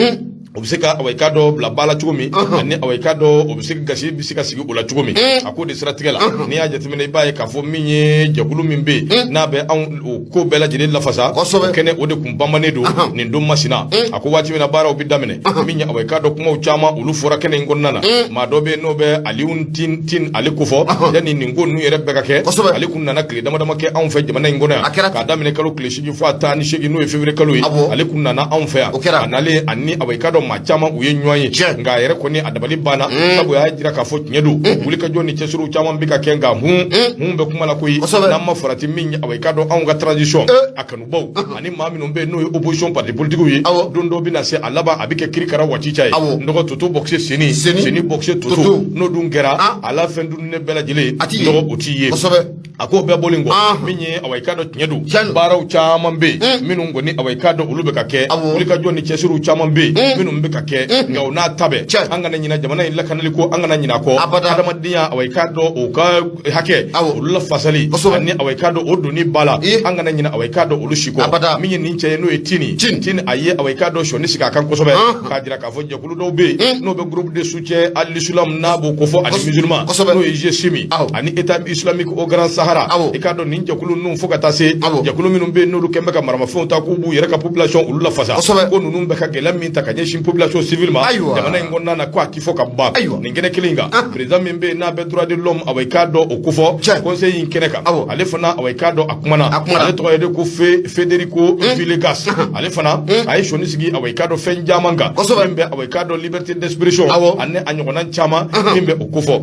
Speaker 1: o bɛ se ka i ka dɔn bila ba la cogo min ani i ka dɔn o bɛ se ka gasi bɛ se ka sigi o la cogo min a ko de siratigɛ la n'i y'a jateminɛ i b'a ye k'a fɔ min ye jɛkulu min bɛ yen n'a bɛ anw o ko bɛɛ lajɛlen lafasa kɛnɛ o de kun banbannen don nin don masina a ko waati min na baaraw bɛ daminɛ min ye i ka dɔn kumaw caman olu fɔra kɛnɛ in kɔnɔna na maa dɔ bɛ yen n'o bɛ Aliyu Tin ale ko fɔ yanni nin ko ninnu yɛrɛ bɛɛ ka kɛ ale kun nana tile dama dama kɛ anw fɛ jamana in kɔnɔ yan k'a daminɛ kalo tile 8 fo a 18 n'o ye février kalo ye ale kun nana anw fɛ yan a nalen ani i ka dɔn maa caman u ye ɲɔgɔn ye nka a yɛrɛ kɔni a dabali banna sabu y'a jira k'a fɔ tiɲɛ don wulikajɔ ni cɛsiriw caman bɛ ka kɛ nka hun bɛ kuma la koyi n'an ma farati min ye i ka dɔn anw ka transition a kanubaw ani maa minnu bɛ yen n'o ye opposition parti politiques ye don dɔ bɛ na se a laban a bɛ kɛ kirikara watica ye nɔgɔ toto bɔkise seni bɔkise toto n'o dun kɛra a la fɛn dunni bɛɛ lajɛlen nɔgɔ o t'i ye a ko bɛɛ bɔlen kɔ min ye i ka dɔn tiɲɛ don baaraw caman bɛ yen minnu kɔni i ka dɔn olu bɛ ka kɛ wulikajɔ ni cɛsiriw caman bɛ yen minnu bɛ ka kɛ nka o n'a ta bɛɛ an kana ɲina jamana in lakanali ko an kana ɲina kɔ adamadenya i ka dɔn o ka hakɛ olu la fasali ani i ka dɔn o donni ba la an kana ɲina i ka dɔn olu si kɔ min ye nin cɛ ye n'o ye Tini a ye i ka dɔn sɔni sigi a kan kosɛbɛ k'a jira k'a fɔ jɛkulu dɔw bɛ yen n'o bɛ groupe de soutien à l'islam n'a b'o ko fɔ ani musulman n'o ye GSIMI ani État islamique au Grand Sahara i ka dɔn nin jɛkulu ninnu fo ka taa se jɛkulu minnu bɛ yen n'olu kɛn bɛ ka maramafɛnw ta k'u b'u yɛrɛ ka population olu la fasa ko ninnu bɛ ka gɛlɛya min ta ka ɲɛsin population civile ma jamana in kɔnɔna na ko a ti fɔ ka ban nin kɛnɛ kelen kan président min bɛ yen n'a bɛ droit de l'homme i ka dɔn o ko fɔ conseil in kɛnɛ kan ale fana i ka dɔn a kumana ale tɔgɔ ye de ko Federico Villegas ale fana a ye sɔni sigi i ka dɔn fɛn caman kan min bɛ i ka dɔn liberté d'expression ani a ɲɔgɔnna caman min bɛ o ko fɔ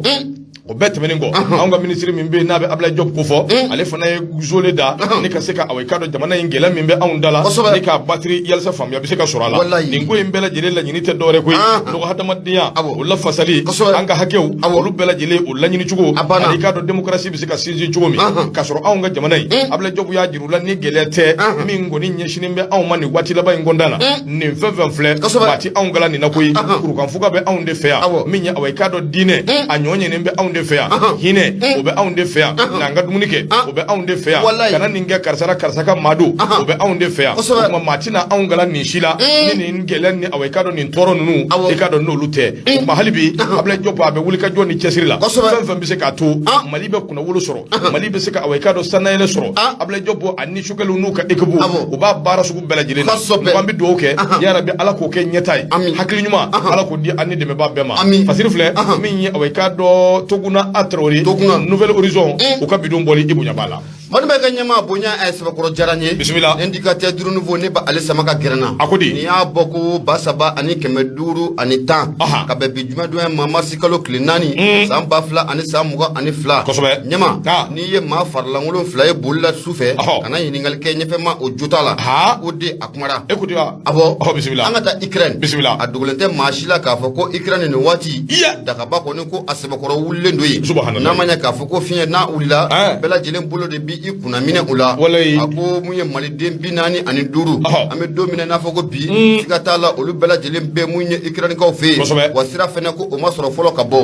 Speaker 1: o bɛɛ tɛmɛnen kɔ anw ka ministre min bɛ n'a bɛ Ablaye Diop ko fɔ ale fana ye zole da ni ka se ka away ka dɔ jamana in gɛlɛya min bɛ anw da la ni ka batterie yalasa faamuya bɛ se ka sɔrɔ a la nin ko in bɛɛ lajɛlen laɲini tɛ dɔwɛrɛ koyi dɔgɔ hadamadenya o lafasali an ka hakɛw olu bɛɛ lajɛlen o laɲini cogo ani ka dɔ démocratie bɛ se ka sinsin cogo min ka sɔrɔ anw ka jamana in Ablaye Diop y'a jiru la ni gɛlɛya tɛ min kɔni ɲɛsinin bɛ anw ma nin waati laban in kɔnɔna na nin fɛn fɛn filɛ waati anw gala nin na koyi kurukanfuga bɛ anw de fɛ yan min ye away ka dɔ diinɛ a ɲɔ ɲɛnen bɛ anw de fɛ yan hinɛ o bɛ anw de fɛ yan n'an ka dumuni kɛ o bɛ anw de fɛ yan kana nin kɛ karisa ka maado o bɛ anw de fɛ yan o tuma maa tɛna anw gala nin si la ni nin gɛlɛya ni away ka dɔ nin tɔɔrɔ ninnu i ka dɔn n'olu tɛ o tuma hali bi Ablaye Diop a bɛ wuli ka jɔ ni cɛsiri la fɛn fɛn bɛ se k'a to Mali bɛ kunnawolo sɔrɔ Mali bɛ se ka away ka dɔ sanayɛlɛ sɔrɔ Ablaye Diop a ni sukɛliw n'u ka équipe u b'a baara sugu bɛɛ lajɛlen na donc an bɛ dugawu kɛ yarabi Ala k'o kɛ ɲɛta ye hakili ɲuman Ala k'o di an ni dɛmɛbaa bɛɛ ma fasiri filɛ min ye away ka dɔ Toguna Traoré Nouvelle Horizon u ka bidon bɔli i bonya b'a la
Speaker 2: Madu bɛ ka ɲɛmaa bonya a ye sɛbɛkɔrɔ diyara n ye
Speaker 1: bisimila
Speaker 2: indicateur du renouveau ne ba ale sama ka gɛrɛnna
Speaker 1: a ko di
Speaker 2: n'i y'a bɔ ko 300 ani 550 ani 10 ka bɛn bi jumɛn don ma marisi kalo tile 4 san 2000 ani san 22
Speaker 1: kosɛbɛ
Speaker 2: ɲɛma n'i ye maa farilankolon 2 ye boli la su fɛ kana ɲininkali kɛ ɲɛfɛma o jota la o de a kumara
Speaker 1: écoute wa
Speaker 2: awɔ
Speaker 1: bisimila
Speaker 2: an ka taa Ukraine
Speaker 1: bisimila
Speaker 2: a dogolen tɛ maa si la k'a fɔ ko Ukraine nin waati dagaba kɔni ko a sɛbɛkɔrɔ wulilen don ye n'a ma ɲɛ k'a fɔ ko fiɲɛ n'a wulila bɛɛ lajɛlen bolo de bi i kunna minɛ u la a ko mun ye maliden 45 an bɛ don min n'a fɔ ko bi siga t'a la olu bɛɛ lajɛlen bɛɛ mun ye Ukrainikaw fɛ yen wa sira fɛnɛ ko o ma sɔrɔ fɔlɔ ka bɔ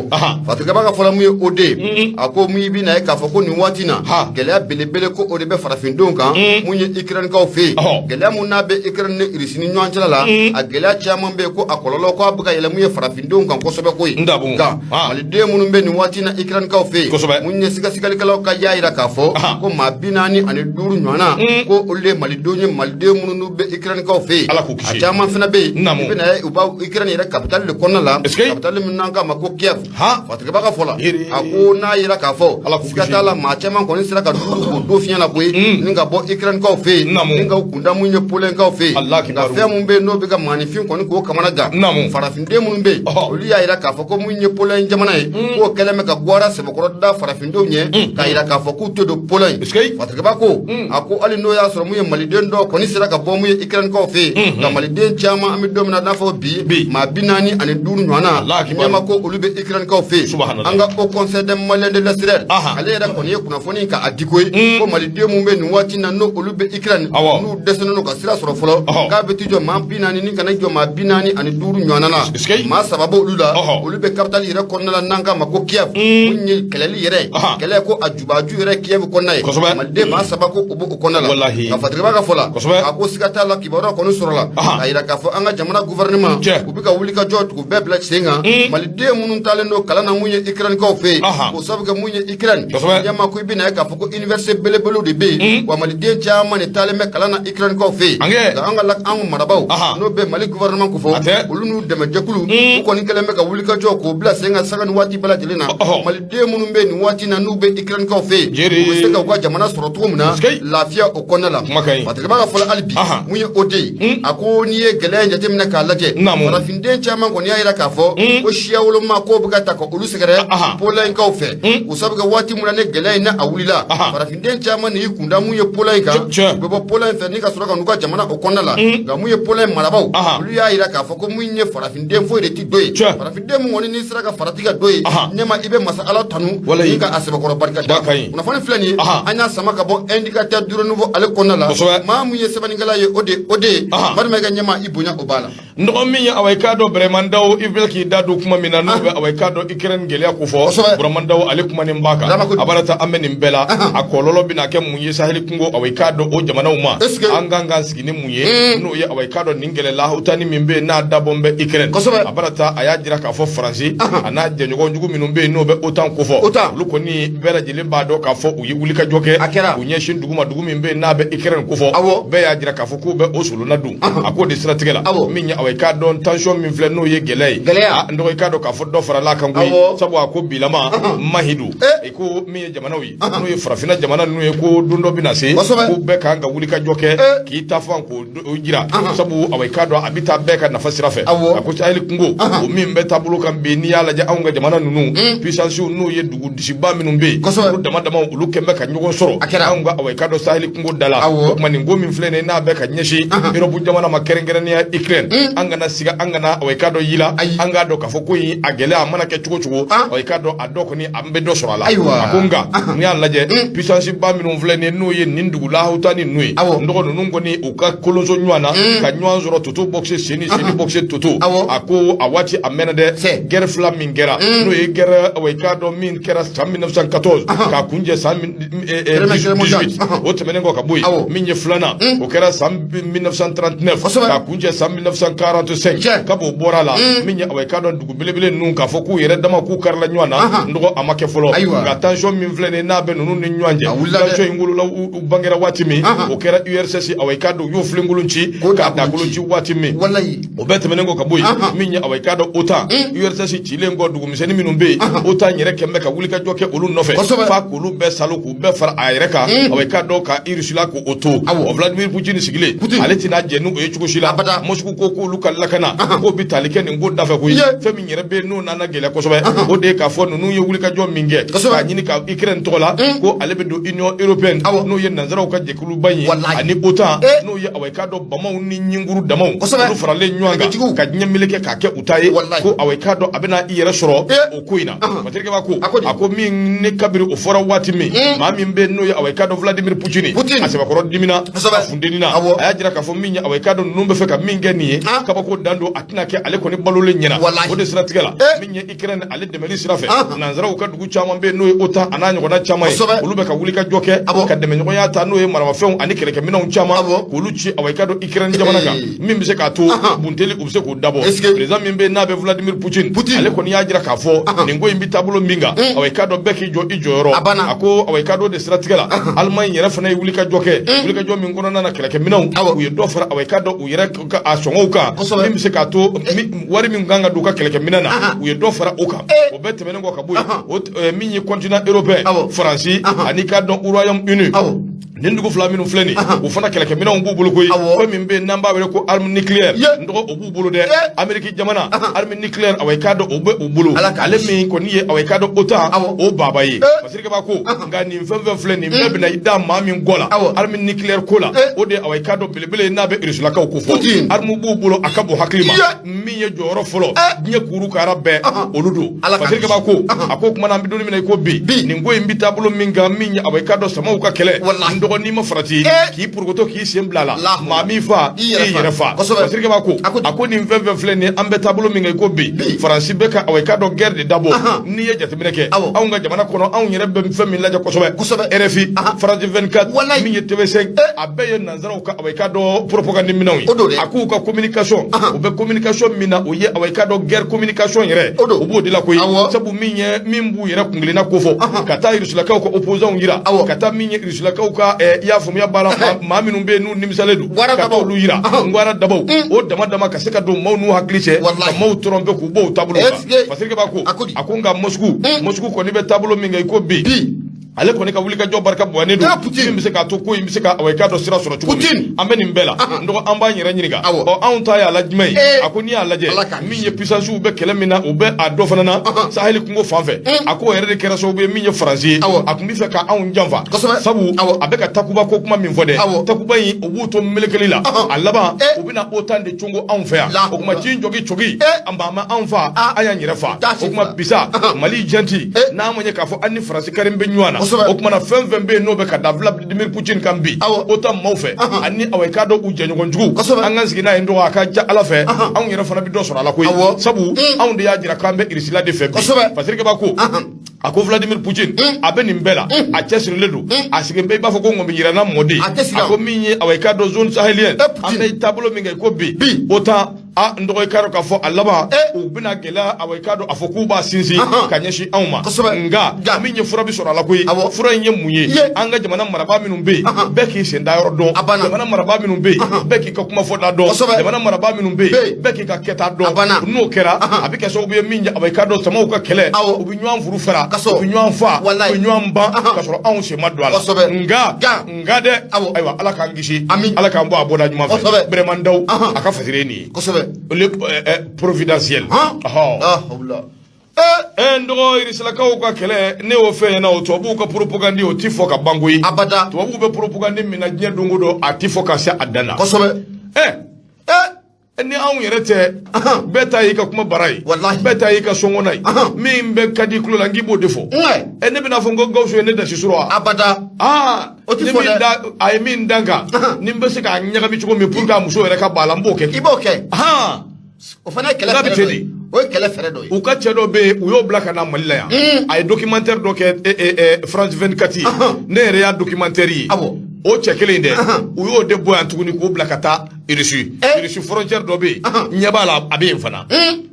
Speaker 2: fatigaba ka fɔla mun ye o de a ko mun bɛ na ye k'a fɔ ko nin waati na gɛlɛya belebele ko o de bɛ farafindenw kan mun ye Ukrainikaw fɛ yen gɛlɛya mun n'a bɛ Ukraine ni Russie ni ɲɔgɔn cɛla la a gɛlɛya caman bɛ ko a kɔlɔlɔ ko a bɛ ka yɛlɛ mun ye farafindenw kan kosɛbɛ ko ye nka maliden minnu bɛ nin waati na Ukrainikaw fɛ yen mun ye sigasigalikɛlaw ka y'a jira k'a fɔ ko maa 45 ɲɔgɔnna ko olu de malidenw ye maliden minnu bɛ Ukrainikaw fɛ yen a caman fana bɛ yen i bɛna ye u b'a Ukraine yɛrɛ capitale de kɔnɔna la capitale min n'an k'a ma ko Kiev fatigaba ka fɔ la a ko n'a yira k'a fɔ siga t'a la maa caman kɔni sera ka duuru k'o don fiɲɛ na koyi ni ka bɔ Ukrainikaw fɛ yen ni ka kunda mun ye Polonkaw fɛ yen nka fɛn mun bɛ yen n'o bɛ ka maanifin kɔni k'o kamana gan farafinden minnu bɛ yen olu y'a yira k'a fɔ ko mun ye Polon jamana ye k'o kɛlen bɛ ka guwara sɛbɛkɔrɔ da farafindenw ɲɛ k'a yira k'a fɔ k'u tɛ don Polon fatigaba ko a ko hali n'o y'a sɔrɔ mun ye maliden dɔ kɔni sera ka bɔ mun ye Ukrainikaw fɛ yen nka maliden caman an bɛ don min na n'a fɔ bi maa 45 ɲɔgɔnna ɲɛma ko olu bɛ Ukrainikaw fɛ yen an ka Haut Conseil des Maliens de l'Extérieur ale yɛrɛ kɔni ye kunnafoni k'a di ko ye ko maliden mun bɛ nin waati na n'o olu bɛ Ukraine n'u dɛsɛlen don ka sira sɔrɔ fɔlɔ k'a bɛ t'i jɔ maa 40 ni kana jɔ maa 45 ɲɔgɔnna na maa 3 bɛ olu la olu bɛ capitale yɛrɛ kɔnɔna la n'an k'a ma ko Kiev mun ye kɛlɛli yɛrɛ kɛlɛ ko a jubaju yɛrɛ Kiev kɔnɔna ye maliden maa 3 ko o b'o kɔnɔna la ka fatigaba ka fɔ la a ko siga t'a la kibaruya kɔni sɔrɔ la k'a yira k'a fɔ an ka jamana gouvernement u bɛ ka wuli ka jɔ tugu bɛɛ bila sen kan maliden minnu taalen don kalan na mun ye Ukrainikaw fɛ yen o sabu kɛ mun ye Ukraine ɲɛma ko i bɛna ye k'a fɔ ko université belebelew de bɛ yen wa maliden caman de taalen bɛ kalan na Ukrainikaw fɛ yen nka an marabaw n'o bɛ Mali gouvernement ko fɔ olu n'u dɛmɛjɛkulu u kɔni kɛlen bɛ ka wuli ka jɔ k'o bila sen kan saga ni waati bɛɛ lajɛlen na maliden minnu bɛ nin waati na n'u bɛ Ukrainikaw fɛ yen u bɛ se ka u ka jamana sɔrɔ cogo min na lafiya o kɔnɔna la fatigaba ka fɔla hali bi mun ye o de ye a ko n'i ye gɛlɛya in jateminɛ k'a lajɛ farafinden caman kɔni y'a yira k'a fɔ ko siya woloma k'o bɛ ka ta ka olu sɛgɛrɛ Polonkaw fɛ o sabu kɛ waati min na ne gɛlɛya in a wulila farafinden caman n'i kunda mun ye Polon kan u bɛ bɔ Polon fɛ ni ka sɔrɔ ka n'u ka jamana o kɔnɔna la nka mun ye Polon marabaw olu y'a yira k'a fɔ ko mun ye farafinden foyi de ti do ye farafinden mun kɔni n'i sera ka farati ka do ye ɲɛma i bɛ masa Ala tanu ni ka a sɛbɛkɔrɔ barika da kunnafoni filɛ nin ye an y'a sama ka bɔ indicateur du renouveau ale kɔnɔna la maa mun ye sɛbɛnnikɛla ye o de ye balima ka ɲɛma i bonya o b'a la
Speaker 1: nɔgɔ min ye away ka dɔ Bɛrɛmandaw i bɛ k'i da don kuma min na n'o bɛ away ka dɔ Ukraine gɛlɛya ko fɔ Bɛrɛmandaw ale kumanen b'a kan a b'a ta an bɛ nin bɛɛ la a kɔlɔlɔ bɛna kɛ mun ye Sahel kungo away ka dɔ o jamanaw ma an kan ka sigi ni mun ye n'o ye away ka dɔ nin gɛlɛla hutani min bɛ yen n'a dabɔ bɛ Ukraine a b'a ta a y'a jira k'a fɔ Faransi a n'a jɛɲɔgɔn jugu minnu bɛ yen n'o bɛ OTAN ko fɔ olu kɔni bɛɛ lajɛlen b'a dɔn k'a fɔ u ye wulikajɔ kɛ
Speaker 2: kɛ u ɲɛsin dugu ma dugu min bɛ n'a bɛ Ukraine ko fɔ bɛɛ y'a jira k'a fɔ k'u bɛ o solonna dun a k'o de siratigɛ la min ye i k'a dɔn tension min filɛ n'o ye gɛlɛya ye n dɔgɔ i k'a dɔn k'a fɔ dɔ farala kan koyi sabu a ko bilama mahidu i ko min ye jamanaw ye n'o ye farafinna jamana ninnu ye ko don dɔ bɛna se ko bɛɛ kan ka wuli ka jɔ kɛ k'i ta fan k'o jira sabu i k'a dɔn a bɛ taa bɛɛ ka nafa sira fɛ a ko Sahel kungo o min bɛ taabolo kan bi n'i y'a lajɛ anw ka jamana ninnu puissance n'o ye dugu disiba minnu bɛ yen olu dama dama olu kɛn bɛ ka ɲɔgɔn sɔrɔ anw ka i k'a dɔn Sahel kungo da la o tuma nin ko min filɛ nin ye n'a bɛ ka ɲɛsin Europe jamana ma kɛrɛnkɛrɛnnenya Ukraine an kana siga an kana i k'a dɔn yila an k'a dɔn k'a fɔ ko in a gɛlɛya a mana kɛ cogo cogo i k'a dɔn a dɔ kɔni an bɛ dɔ sɔrɔ a la a ko nka n'i y'a lajɛ puissance ba minnu filɛ nin ye n'o ye nin dugu lahawuta ni ninnu ye n dɔgɔ ninnu kɔni u ka kolonso ɲɔgɔn na ka ɲɔgɔn sɔrɔ toto bɔkise seni bɔkise toto a ko a waati a mɛnna dɛ guerre fila min kɛra n'o ye guerre i k'a dɔn min kɛra san 1914 k'a kuncɛ san 18 o tɛmɛnen kɔ ka bɔ yen min ye filanan o kɛra san 1939 k'a kuncɛ san 1945 kab'o bɔra la min ye i k'a dɔn dugu belebele ninnu k'a fɔ k'u yɛrɛ dama k'u karila ɲɔgɔn na n dɔgɔ a ma kɛ fɔlɔ nka tension min filɛ nin n'a bɛ ninnu ni ɲɔgɔn cɛ tension in wolola u bangera waati min o kɛra URSS i k'a dɔn u y'o filenkolon ci k'a dagolo ci waati min o bɛɛ tɛmɛnen kɔ ka bɔ yen min ye i k'a dɔn OTAN URSS cilen kɔ dugumisɛnnin minnu bɛ yen OTAN yɛrɛ kɛmɛ ka wuli ka jɔ kɛ olu nɔfɛ f'a k'olu bɛɛ salo k'u bɛɛ fara a yɛrɛ kan i k'a dɔn ka Rusila k'o to o Vladimir Putin sigilen ale tɛna jɛ n'o ye cogo si la Moscou ko k'olu ka lakana k'o bɛ tali kɛ nin ko dafɛ koyi fɛn min yɛrɛ bɛ yen n'o nana gɛlɛya kosɛbɛ o de ye k'a fɔ ninnu ye wuli ka jɔ min kɛ k'a ɲini ka Ukraine tɔgɔ la ko ale bɛ don Union Européenne n'o ye nanzaraw ka jɛkuluba in ye ani OTAN n'o ye i k'a dɔn bamaw ni ɲinkuru damaw olu faralen ɲɔgɔn kan ka diɲɛ meleke k'a kɛ u ta ye ko i k'a dɔn a bɛna i yɛrɛ sɔrɔ o ko in na Materikɛ b'a ko a ko min ne kabiri o fɔra waati min maa min bɛ n'o ye i k'a dɔn Vladimir Putin a sɛbɛkɔrɔ dimina a funtenina a y'a jira k'a fɔ min ye i k'a dɔn ninnu bɛ fɛ ka min kɛ nin ye kabako dan don a tɛna kɛ ale kɔni balolen ɲɛna o de siratigɛ la min ye Ukraine ale dɛmɛli sira fɛ nanzaraw ka dugu caman bɛ n'o ye OTAN a n'a ɲɔgɔnna caman ye olu bɛ ka wuli ka jɔ kɛ ka dɛmɛɲɔgɔnya ta n'o ye maramafɛnw ani kɛlɛkɛminɛnw caman k'olu ci i k'a dɔn Ukraine jamana kan min bɛ se k'a to bunteli u bɛ se k'o dabɔ président min bɛ n'a bɛ Vladimir Putin ale kɔni y'a jira k'a fɔ nin ko in bɛ taabolo min kan i k'a dɔn bɛɛ k'i jɔ i jɔyɔrɔ a ko i k'a dɔn de siratigɛ la Allemagne yɛrɛ fana ye wuli ka jɔ kɛ wuli ka jɔ min kɔnɔna na kɛlɛkɛminɛw u ye dɔ fara i k'a dɔn u yɛrɛ a sɔngɔw kan min bɛ se k'a to wari min kan ka don u ka kɛlɛkɛminɛ na u ye dɔ fara o kan o bɛɛ tɛmɛnen kɔ ka bɔ yen min ye continent européen Faransi ani k'a dɔn Royaume-Uni nin dugu fila minnu filɛ nin o fana kɛlɛkɛminɛw b'u bolo koyi fɛn min bɛ yen n'an b'a wele ko arme nucléaire n dɔgɔ o b'u bolo dɛ Amérique jamana arme nucléaire i k'a dɔn o bɛ u bolo ale min kɔni ye i k'a dɔn OTAN o baba ye Masirike b'a ko nka nin fɛn fɛn filɛ nin bɛɛ bɛna i da maa min gɔ la arme nucléaire ko la o de i k'a dɔn belebele n'a bɛ Rusilakaw ko fɔ arme b'u bolo a ka bon hakili ma min ye jɔyɔrɔ fɔlɔ diɲɛ kurukara bɛɛ olu don Masirike b'a ko a ko kumana an bɛ don min na i ko bi nin ko in bɛ taabolo min kan min ye i k'a dɔn samaw ka kɛlɛ n'i ma farati k'i purugoto k'i sen bila la maa min fa i yɛrɛ fa Masirike b'a ko a ko nin fɛn fɛn filɛ nin an bɛ taabolo min kan i ko bi Faransi bɛ ka i k'a dɔn guerre de dabɔ n'i ye jateminɛ kɛ anw ka jamana kɔnɔ anw yɛrɛ bɛ fɛn min lajɛ kosɛbɛ RFI France 24 min ye TV5 a bɛɛ ye nanzaraw ka i k'a dɔn propagande minɛnw ye a k'u ka communication u bɛ communication min na o ye i k'a dɔn guerre communication yɛrɛ o b'o de la koyi sabu min b'u yɛrɛ kunkelenna ko fɔ ka taa Rusilakaw ka opposants yira ka taa min ye Rusilakaw ka i y'a faamuya b'a la maa minnu bɛ yen n'u nimisalen don ka taa olu yira ngwara dabaw o dama dama ka se ka don maaw n'u hakili cɛ ka maaw tɔrɔmpe k'u bɔ o taabolo kan Masirike b'a ko a ko nka Moscou kɔni bɛ taabolo min kan i ko bi ale kɔni ka wuli ka jɔ barika bɔnnen don min bɛ se k'a to ko in bɛ se ka i k'a dɔn sira sɔrɔ cogo min an bɛ nin bɛɛ la n dɔgɔ an b'an yɛrɛ ɲininka anw ta y'a la jumɛn ye a ko n'i y'a lajɛ min ye puissances bɛ kɛlɛ min na u bɛ a dɔ fana na Sahel kungo fan fɛ a ko yɛrɛ de kɛra sababu ye min ye Faransi ye a tun bɛ fɛ ka anw janfa sabu a bɛ ka takuba ko kuma min fɔ dɛ takuba in u b'u to melekeli la a laban u bɛna OTAN de congo anw fɛ yan o tuma ci cogi an b'a ma anw fa an y'an yɛrɛ fa o tuma bisa Mali jɛnti n'a ma ɲɛ k'a fɔ an ni Faransi kari bɛ ɲɔgɔn na o kumana fɛn fɛn bɛ yen n'o bɛ ka da Vladimir Putin kan bi OTAN maaw fɛ ani i k'a dɔn u jɛɲɔgɔn jugu an ka sigi n'a ye dɔgɔ a ka ja Ala fɛ anw yɛrɛ fana bɛ dɔ sɔrɔ a la koyi sabu anw de y'a jira k'an bɛ Rusila de fɛ bi Masirike b'a ko a ko Vladimir Putin a bɛ nin bɛɛ la a cɛsirilen don a sigilen bɛ i b'a fɔ ko ŋɔmi jirana mɔden a ko min ye i k'a dɔn zone sahélienne an bɛ taabolo min kɛ i ko bi OTAN
Speaker 1: a ndogo ikaro ka fo alaba u bina gela awikado afoku ba sinsi kanyeshi anma nga ami nye fura bi soro ala koyi fura nye munye anga jamana maraba minun be beki senda yoro don jamana maraba minun be beki ka kuma fo da don jamana maraba minun be beki ka keta don no kera abike so bi minja awikado sama ka kele u bi nwan furu fara u bi nwan fa u bi nwan ba ka soro an se madu ala nga de aywa ala kan gishi ala kan bo aboda nyuma fe breman daw aka fasire ni le providentiel ndogo irisala ka ko kele ne o fe na o to bu ka propagande o tifo ka bangui abada to bu be propagande mina nya dungo do atifo ka sha adana ni an yerete beta yi ka kuma barai beta yi ka songonai min be kadi kulo ngi bo defo ne bina fo ngo gawso ne da sisuro abada o ti fo da ay min danga nimbe se ka nyaga mi chugo mi pour ka muso yere ka bala mboke iboke o fana kele fere o kele fere do u ka chedo be u yo blaka na malila ya ay documentaire do ke France 24 ne re ya documentaire o chekele inde u yo de boy antuguni ko blaka ta irisu frontière do be nyabala abe mfana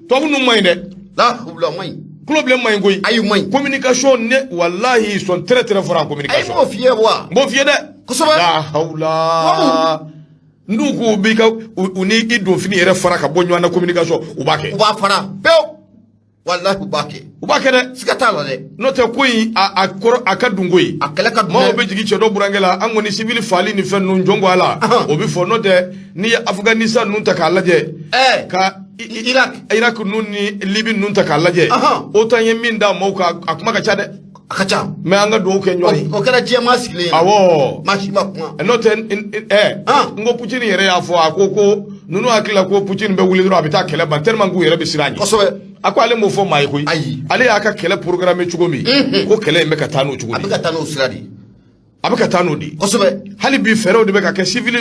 Speaker 1: to nu mayne la hubla may problème may ngoy ayu may communication ne wallahi ils sont très forts en communication ay mo fier de la hawla ndugu bika uni ido fini ere fara ka bonyo na communication ubake uba fara pew wallahi ubake de sikatalo de note koyi akadungoyi akala ka mo be jigi chedo burangela angoni civil fali ni fen nun jongo ala obi fo note ni Afghanistan nun takalaje ka Iraq nun ni Libya nun takalaje o tanye minda mo ka akuma ka chade akacha me anga do ke nyori o kala jema sikle awo mashima kuma note ngo Putin yere ya fo akoko nunu akila ko Putin be wuli do abita kele ban tellement ngu yere be sirani ako ale mo fo mai koy ale aka kele programme chugomi ko kele me katano chugoni abika tano siradi abika tano di kosobe hali bi fere de be ka ke civil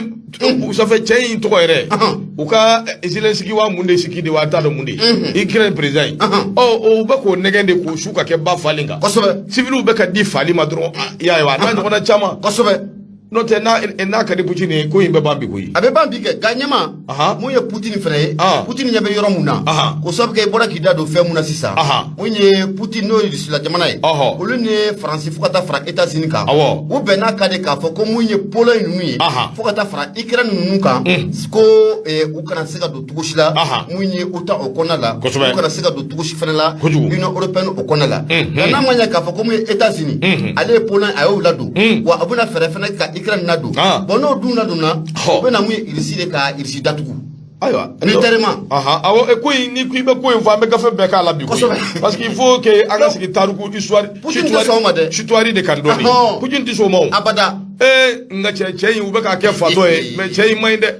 Speaker 1: ça fait chain to ere uka Zelensky wa munde sikide wa tado munde Ukraine president o be ko negende ko shuka ke ba falinga kosobe civil be ka di fali madro ya wa tan ko na chama kosobe no te na ka di Putin ko imbe bambi ko yi abe bambi ke ganyama mo ye Putin frère Putin nyabe yoro muna ko sobe ke bora ki dado fe muna sisa mo ye Putin no yi la jamana yi o le ne France fukata fra États-Unis ka o be na ka de ka fo ko mo ye Pologne nu fukata fra Ukraine nu ka ko Ukraine se ka do tugoshila mo ye ota o konala Ukraine se ka do tugoshi fenela Union européenne o konala na manya ka fo ko mo États-Unis ale Pologne ayo lado wa abuna fere fene ka Ikran nadu bono duna bena mu iriside ka irisi datugu aywa militairement awo ko ni ku be ko info be gafe be ka la bi ko parce qu'il faut que anga sigi taruku histoire histoire de kandoni Putin ti so mo abada nga che u be ka ke fato me che mai de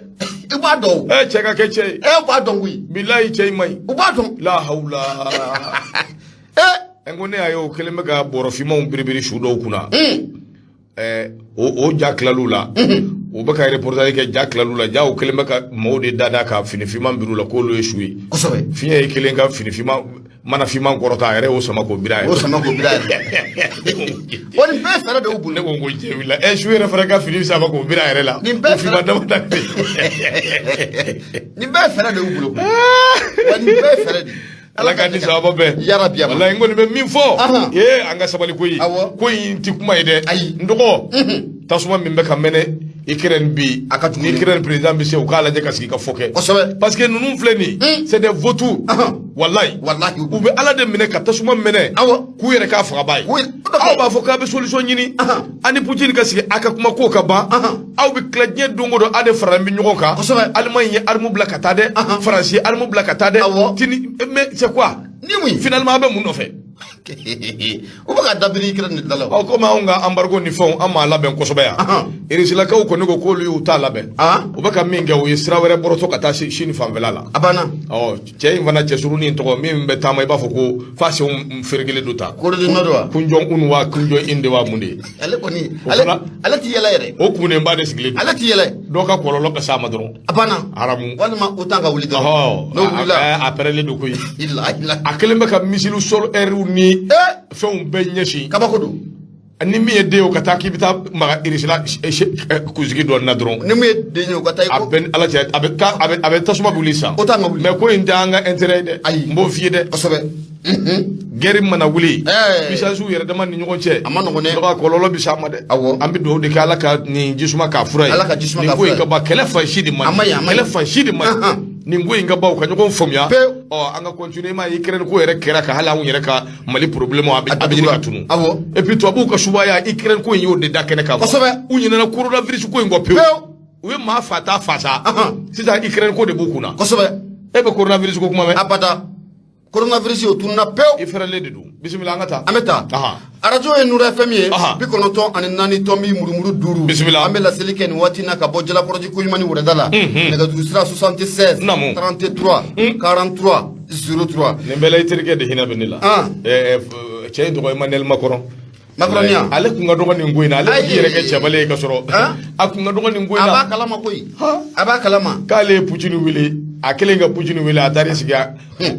Speaker 1: ibado che ka ke che ibado wi billahi che mai ibado la haula ngone ayo keleme ga borofima um biribiri shudo kuna o jaklalula o baka reportage ke jaklalula ja o kelema ka mawde dada ka finifima birula ko lo eshuwi kosobe fiye kelenga finifima mana fima korota ere o sama ko biraye woni be fere de ubul ne ko ngoje wila eshuwi refere ka finifima ko biraye la fima dama tak ni be fere de ubul woni be fere ala ka ni sabo be ya rabbi wallahi ngoni be min fo anga sabali koyi ti kuma ide ndogo tasuma min be kamene Ukraine bi akatuni Ukraine président bi se o kala je kasiki ka foke parce que nous fleni c'est des vautours wallahi ou be ala de mene ka tasuma mene ku yere ka faga bay aw ba foka be solution nyini ani Putin kasiki aka kuma ko ka ba aw be kladje dongo do ade farambi nyoka Allemagne armu blakata de France armu blakata de tini mais c'est quoi ni oui finalement be mun no fe o baka dabiri Ukraine dala o ko ma nga embargo ni fon ama laben ko sobe ya irisila ka ko nego ko lu ta laben o baka minga o isra were boroto kata shini famvela la abana che vana che suruni to min be tama ba foko fasi fergele duta ko de nodwa kunjon unwa kunjon inde wa munde ale ko ni ale ti yela yere o kune mbade sigile ale ti yela do ka ko lo ka sama dron abana haramu wala ma utanga wuli do no wula après le do ko illa akele ka misilu sol eru ni fon be nyeshi kabakodo ni mi ye den o ka taa k'i bɛ taa maga irisila kunsigi dɔ na dɔrɔn
Speaker 2: ni mi ye den ye o ka taa
Speaker 1: a bɛ ala cɛ a bɛ tasuma wuli san
Speaker 2: o t'a ma wuli
Speaker 1: mais ko in tɛ an ka intérêt ye dɛ
Speaker 2: ayi
Speaker 1: n b'o f'i ye dɛ
Speaker 2: kosɛbɛ
Speaker 1: guerre mana wuli puissance yɛrɛ dama ni ɲɔgɔn cɛ
Speaker 2: a ma nɔgɔn dɛ
Speaker 1: donc kɔlɔlɔ bɛ s'a ma dɛ
Speaker 2: awɔ
Speaker 1: an bɛ dugawu de kɛ ala ka nin jisuma k'a fura ye
Speaker 2: ala ka jisuma k'a
Speaker 1: nin ko
Speaker 2: fura
Speaker 1: in
Speaker 2: ye
Speaker 1: ka ban kɛlɛ fan si de man ɲi kɛlɛ fan si de man ɲi nin ko in ka ban u ka ɲɔgɔn faamuya an ka continuer ma Ukraine ko yɛrɛ kɛra ka hali anw yɛrɛ ka Mali problème a bɛ ɲini ka tunu
Speaker 2: awɔ
Speaker 1: et puis tubabuw ka subaya Ukraine ko in y'o de da kɛnɛ kan
Speaker 2: kosɛbɛ
Speaker 1: u ɲinɛna coronavirus ko in kɔ pewu u ye maa fa ta fasa sisan Ukraine ko de b'u kunna
Speaker 2: kosɛbɛ
Speaker 1: e bɛ coronavirus ko kuma mɛn
Speaker 2: abada coronavirus y'o tununa pewu
Speaker 1: i fɛrɛlen de don bisimila an ka taa
Speaker 2: an bɛ taa arajo ye Nura FM ye 94.4 tɔmi murumuru 5
Speaker 1: bisimila
Speaker 2: an bɛ laseli kɛ nin waati na ka bɔ Jalakɔrɔji Koɲumani Wɛrɛda la nɛgɛjuru sira 76 33 43 03
Speaker 1: nin bɛɛ la i terikɛ de hinɛ bɛ ne la cɛ in tɔgɔ Emmanuel Macron
Speaker 2: Macronia
Speaker 1: ale kun ka dɔgɔ nin ko in na ale bɛ k'i yɛrɛ kɛ cɛbale ye ka sɔrɔ a kun ka dɔgɔ nin ko in na
Speaker 2: a b'a kalama koyi a b'a kalama
Speaker 1: k'ale ye Poutine wele a kɛlen ka Poutine wele a taar'i sigi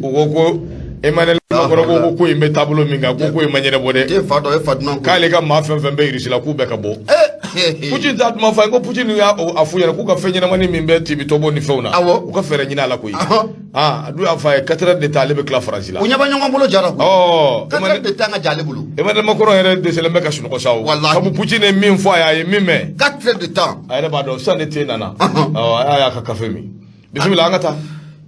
Speaker 1: u ko ko Emmanuel Macron ko in bɛ taabolo min kan ko in ma ɲɛnabɔ dɛ
Speaker 2: den fa dɔ ye fa dunan
Speaker 1: k'ale ka maa fɛn fɛn bɛ Russie k'u bɛɛ ka bɔ Poutine t'a tuma fɔ ko Poutine y'a f'u ɲɛna k'u ka fɛn ɲɛnamani min bɛ tibitɔbɔ ni fɛnw na u ka fɛɛrɛ ɲini a la koyi a dun y'a fɔ a ye 4 heures de temps ale bɛ tila Faransi la
Speaker 2: u ɲɛ bɛ ɲɔgɔn bolo jara koyi 4 heures de temps ka ja ale bolo
Speaker 1: Emmanuel Macron yɛrɛ dɛsɛlen bɛ ka sunɔgɔ sa o sabu Poutine ye min fɔ a ye min mɛn
Speaker 2: 4 heures de temps
Speaker 1: a yɛrɛ b'a dɔn sisan ne te nana a y'a ka kafe min bisimila an ka taa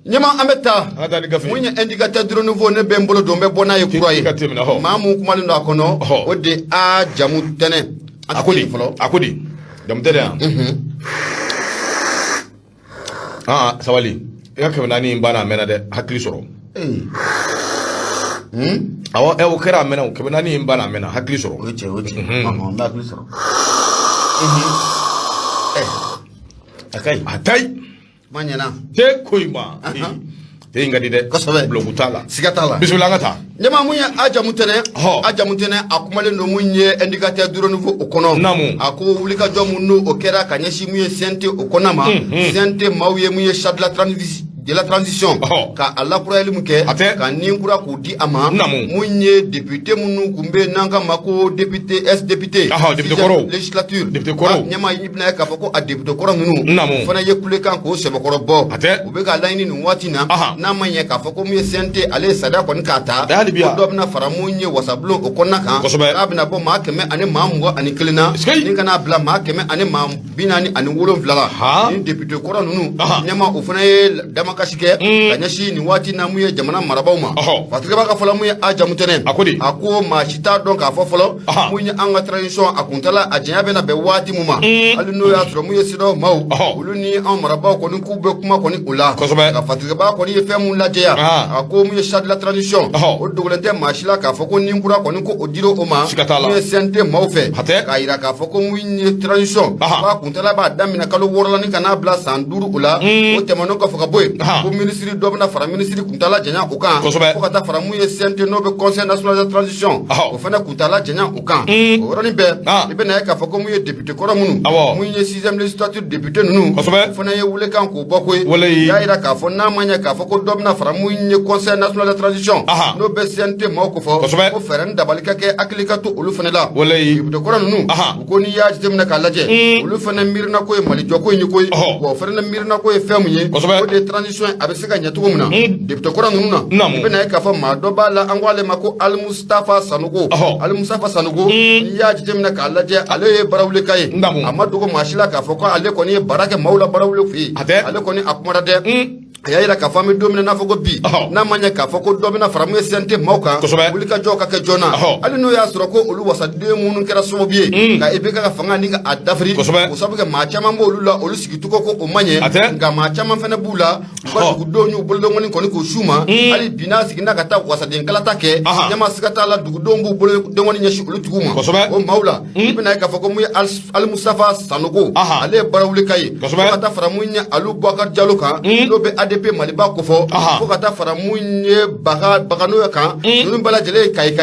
Speaker 2: ɲɛma an bɛ taa
Speaker 1: an ka taa ni gafe
Speaker 2: mun ye indicateur de nouveau ne bɛ n bolo don n bɛ bɔ n'a ye kura ye maa mun kumalen don a kɔnɔ o de a jamu tɛnɛ
Speaker 1: a ko di jamu tɛnɛ yan sabali i ka 400 in banna a mɛnna dɛ hakili sɔrɔ awɔ o kɛra a mɛnna o 400 in banna a mɛnna hakili sɔrɔ
Speaker 2: o ye tiɲɛ n bɛ hakili sɔrɔ
Speaker 1: a ka ɲi
Speaker 2: ma ɲɛna
Speaker 1: te ko in ma te in ka di dɛ
Speaker 2: kosɛbɛ
Speaker 1: bloku t'a la
Speaker 2: siga t'a la
Speaker 1: bisimila an ka taa
Speaker 2: ɲɛma mun ye a jamu tɛnɛ a kumalen don mun ye indicateur de nouveau o kɔnɔ
Speaker 1: naamu
Speaker 2: a ko wulikajɔ mun n'o kɛra ka ɲɛsin mun ye CNT o kɔnɔna ma CNT maaw ye mun ye charte de la transition ka a lakurayali mun kɛ ka nin kura k'u di a ma mun ye député minnu kun bɛ n'an ka ma ko député ex-député législature ɲɛma i bɛna ye k'a fɔ ko a député kɔrɔ ninnu o fana ye kulekan k'o sɛbɛkɔrɔ bɔ u bɛ ka laɲini nin waati na n'a ma ɲɛ k'a fɔ ko mun ye CNT ale ye sariya kɔni k'a ta ko dɔ bɛna fara mun ye wasabulon o kɔnɔna kan k'a bɛna bɔ maa 121 na ni kana bila maa 147 la ni député kɔrɔ ninnu ɲɛma o fana ye kasi kɛ ka ɲɛsin nin waati na mun ye jamana marabaaw ma fatigɛba ka fɔlɔ mun ye a jamu tɛnɛ a ko maa si t'a dɔn k'a fɔ fɔlɔ mun ye an ka transition a kun tala a janya bɛna bɛn waati mun ma hali n'o y'a sɔrɔ mun ye CEDEAO maaw olu ni an marabaaw kɔni k'u bɛ kuma kɔni o la ka fatigɛba kɔni ye fɛn mun lajɛya a ko mun ye charte de la transition o dogolen tɛ maa si la k'a fɔ ko nin kura kɔni ko o dira o ma mun ye CNT maaw fɛ k'a yira k'a fɔ ko mun ye transition k'a kun tala b'a daminɛ kalo 6 la ni ka n'a bila san 5 o la o tɛmɛnen kɔfɛ ka bɔ yen ko ministre dɔ bɛna fara ministre kuntala janya o kan fo ka taa fara mun ye CNT n'o bɛ conseil national de transition o fana kuntala janya o kan o yɔrɔnin bɛɛ i bɛna ye k'a fɔ ko mun ye député kɔrɔ minnu mun ye 6e législature député ninnu o fana ye wulekan k'o bɔ koyi i y'a yira k'a fɔ n'a ma ɲɛ k'a fɔ ko dɔ bɛna fara mun ye conseil national de transition n'o bɛ CNT maaw kofɔ ko fɛɛrɛ ni dabali ka kɛ hakili ka to olu fana la député kɔrɔ ninnu u ko n'i y'a jateminɛ k'a lajɛ olu fana miirina ko ye malijɔ ko in ye koyi wa o fana miirina ko ye fɛn mun ye o de transition a bɛ se ka ɲɛ cogo min na député kɔrɔ ninnu na i bɛna ye k'a fɔ maa dɔ b'a la an ko ale ma ko Ali Mustafa Sanogo n'i y'a jateminɛ k'a lajɛ ale ye barawuleka ye a ma dogo maa si la k'a fɔ ko ale kɔni ye baara kɛ maaw la barawule fɛ yen ale kɔni a kumana dɛ a y'a yira k'a fɔ an bɛ don min na n'a fɔ ko bi n'a ma ɲɛ k'a fɔ ko dɔ bɛna fara mun ye CNT maaw kan wulikajɔ ka kɛ joona hali n'o y'a sɔrɔ ko olu wasaden minnu kɛra sababu ye ka IBK ka fanga ni a dafiri o sababu kɛ maa caman b'olu la olu sigicogo ko o ma ɲɛ nka maa caman fana b'u la u ka dugudenw y'u bolodengɔnni kɔni k'u su ma hali bi n'a siginna ka taa wasaden kalata kɛ ɲɛma siga t'a la dugudenw b'u bolodengɔnni ɲɛsin olu tigiw ma o maaw la i bɛna ye k'a fɔ ko mun ye Ali Mustafa Sanogo ale ye barawuleka ye fo ka taa fara mun ye Alu Bubakari Jalo kan n'o bɛ ADP Maliba kofo ko kata fara munye bagano kan nunu bala jele kai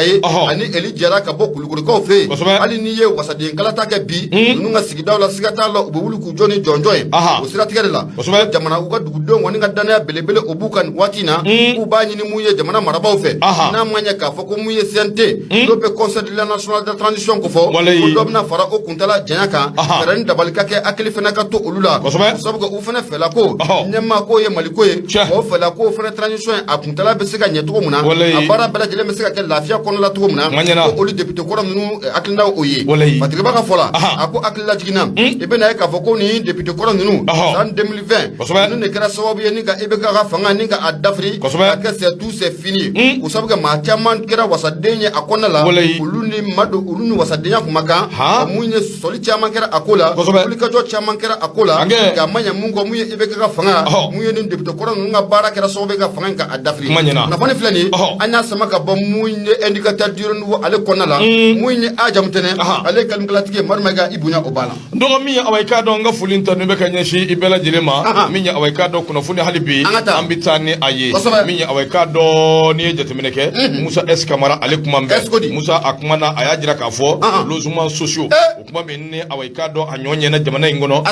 Speaker 2: ani eli jara ka bo kulukulu ko fe ali ni ye wasadin kala ta ke bi nunu nga sigidaw la sigata la ubulu ku joni jonjoy o sira tigere la jamana u ka dugudon woni nga dana belebele obukan watina u ba nyini munye jamana marabaw fe na manya ka fo ko munye CNT do be conseil de la national de transition ko fo do na fara o kuntala janyaka ren dabalika ke akili fena ka to ulula sabu ko u fena fela ko nyama ko ye maliko ye o fela ko fena transition a kuntala be sika nyeto muna a bara bela jele me sika ke lafiya kono la to muna ko olu député ko nunu akilna o ye patri ba ka fola ako akilla jigina e be na ka fo ko ni député ko nunu en 2020 nunu ne kera sababu ye ni ka ebe ka fanga ni ka adafri ka c'est tout c'est fini ko sabu ka ma chaman kera wasadenye akona la ulu ni mado ulu ni wasadenya kumaka munye soli chaman kera akola ulu ka jo chaman kera akola ka manya mungo munye ebe ka fanga munye ni député ko nunu nga bara kera sababu ka fanga ka adafri na fani flani anya sama ka ba munye indicateur diron wo ale kona la munye ajamtene ale kalmgalatike marmaga ibunya obala
Speaker 1: ndogo miya awaika do nga fulinta nube kanyeshi ibela jilema minya awaika do kuna funi halibi ambitani aye minya awaika do ni jetemeneke Musa S Kamara ale kumambe Musa akumana ayajira kafo lozuma socio okuma minne awaika do anyonye na jamana ingono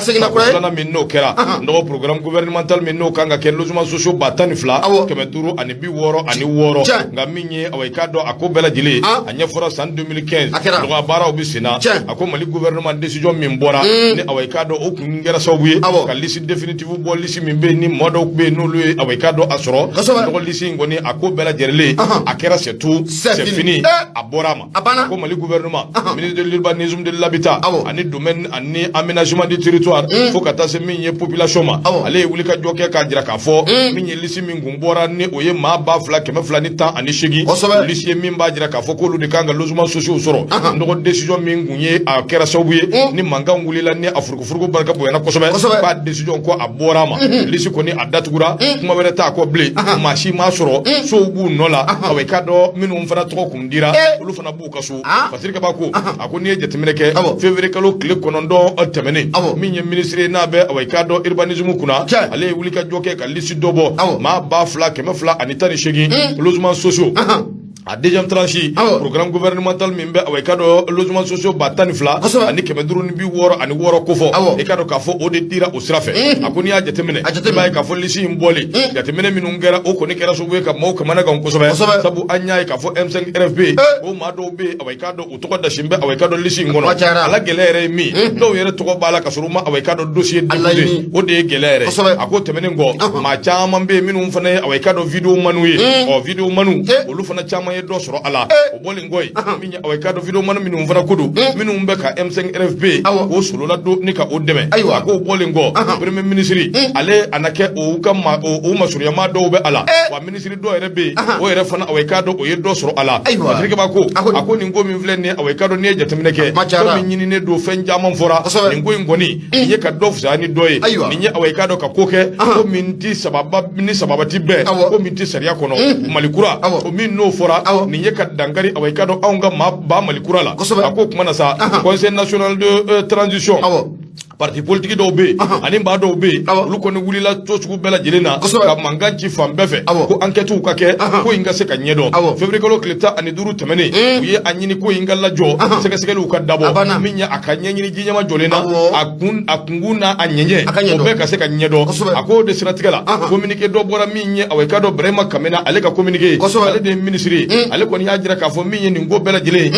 Speaker 1: sana minno kera ndogo programme gouvernemental minno kanga ke lozuma socio batani fla kemeturu ani bi woro ani woro nga minye awaika do akobela jile anya fora san 2015 ndogo bara obisina ako mali gouvernement décision min bora ni awaika do o kungera sawbuye ka lisi définitive bo lisi min be ni modo be no lu awaika do asro ndogo lisi ngoni akobela jerele akera c'est tout c'est fini aborama ko mali gouvernement ministre de l'urbanisme de l'habitat ani domaine ani aménagement du territoire faut kata se minye population ma ale wulika joke ka jira ka fo minye lisi min gumbora ni oye ma ba fla keme fla ni tan ani shigi lisi min ba jira ka fo ko lu de kanga logement social soro ndogo décision min gunye akera sawbuye ni manga ngulila ni afurku barka boyana kosobe ba décision ko aborama lisi ko ni adatugura kuma wera ta ko ble mashi ma soro so bu nola awaika do minu mfana to kundira ulu fana bu kaso patrika bako akoni jetemeneke février kalo click konondo temene minye ministre na be awaika do urbanisme kuna ale wulika joke ka lisi dobo ma ba fla kema fla anitani shegi logement sociaux a deuxième tranche programme gouvernemental mimbe awaika do logement sociaux batani fla ani kemeduru ni bi woro ani woro kofo e kado ka fo o de tira o srafe akoni ya jetemene bay ka fo lisi mboli jetemene minungera o koni kera sobuye ka mo kamana ga nkosobe sabu anya ka fo M5 RFP o ma do be awaika do utoko da shimbe awaika do lisi ngono ala gelere mi do yere to bala ka suruma awaika do dossier de o de gelere ako temene ngo ma chama be minum fane awaika do video manuye o video manu o lu fana chama do soro ala o boli ngoy minya awaika do video manu minum fana kudu minum be ka M5 RFP o solo la do nika o deme ako boli ngo premier ministre ale anake o kama o masuriya ma do be ala wa ministre do RB o yere fana awaika do o yedo soro ala patrika bako ako ni ngo mi vle ne awaika do ne jetemeneke to mi nyini ne do fenja man fora ni ngo ngoni ye ka do fusa ni doye ni nya awaika do ka koke ko minti sababa ni sababa tibe ko minti sariya kono malikura o min no fora ni ye ka dangari awaika do aunga ma ba malikura la ako kuma na sa conseil national de transition parti politique do be ani ba do be lu ko ni wulila to sugu bela jelena ka manganci fambefe ko enquête ka ke ko inga se ka nyedo février ko kleta ani duru temene uye anyini ko inga la jo seke seke lu ka dabo minya akanye nyini jinya ma jolena akunguna anyenye o be ka se ka nyedo ako de siratigala communiquer do bora minye aweka do brema kamena ale ka communiquer ale de ministre ale ko ni hajira ka fo minye ni ngo bela jele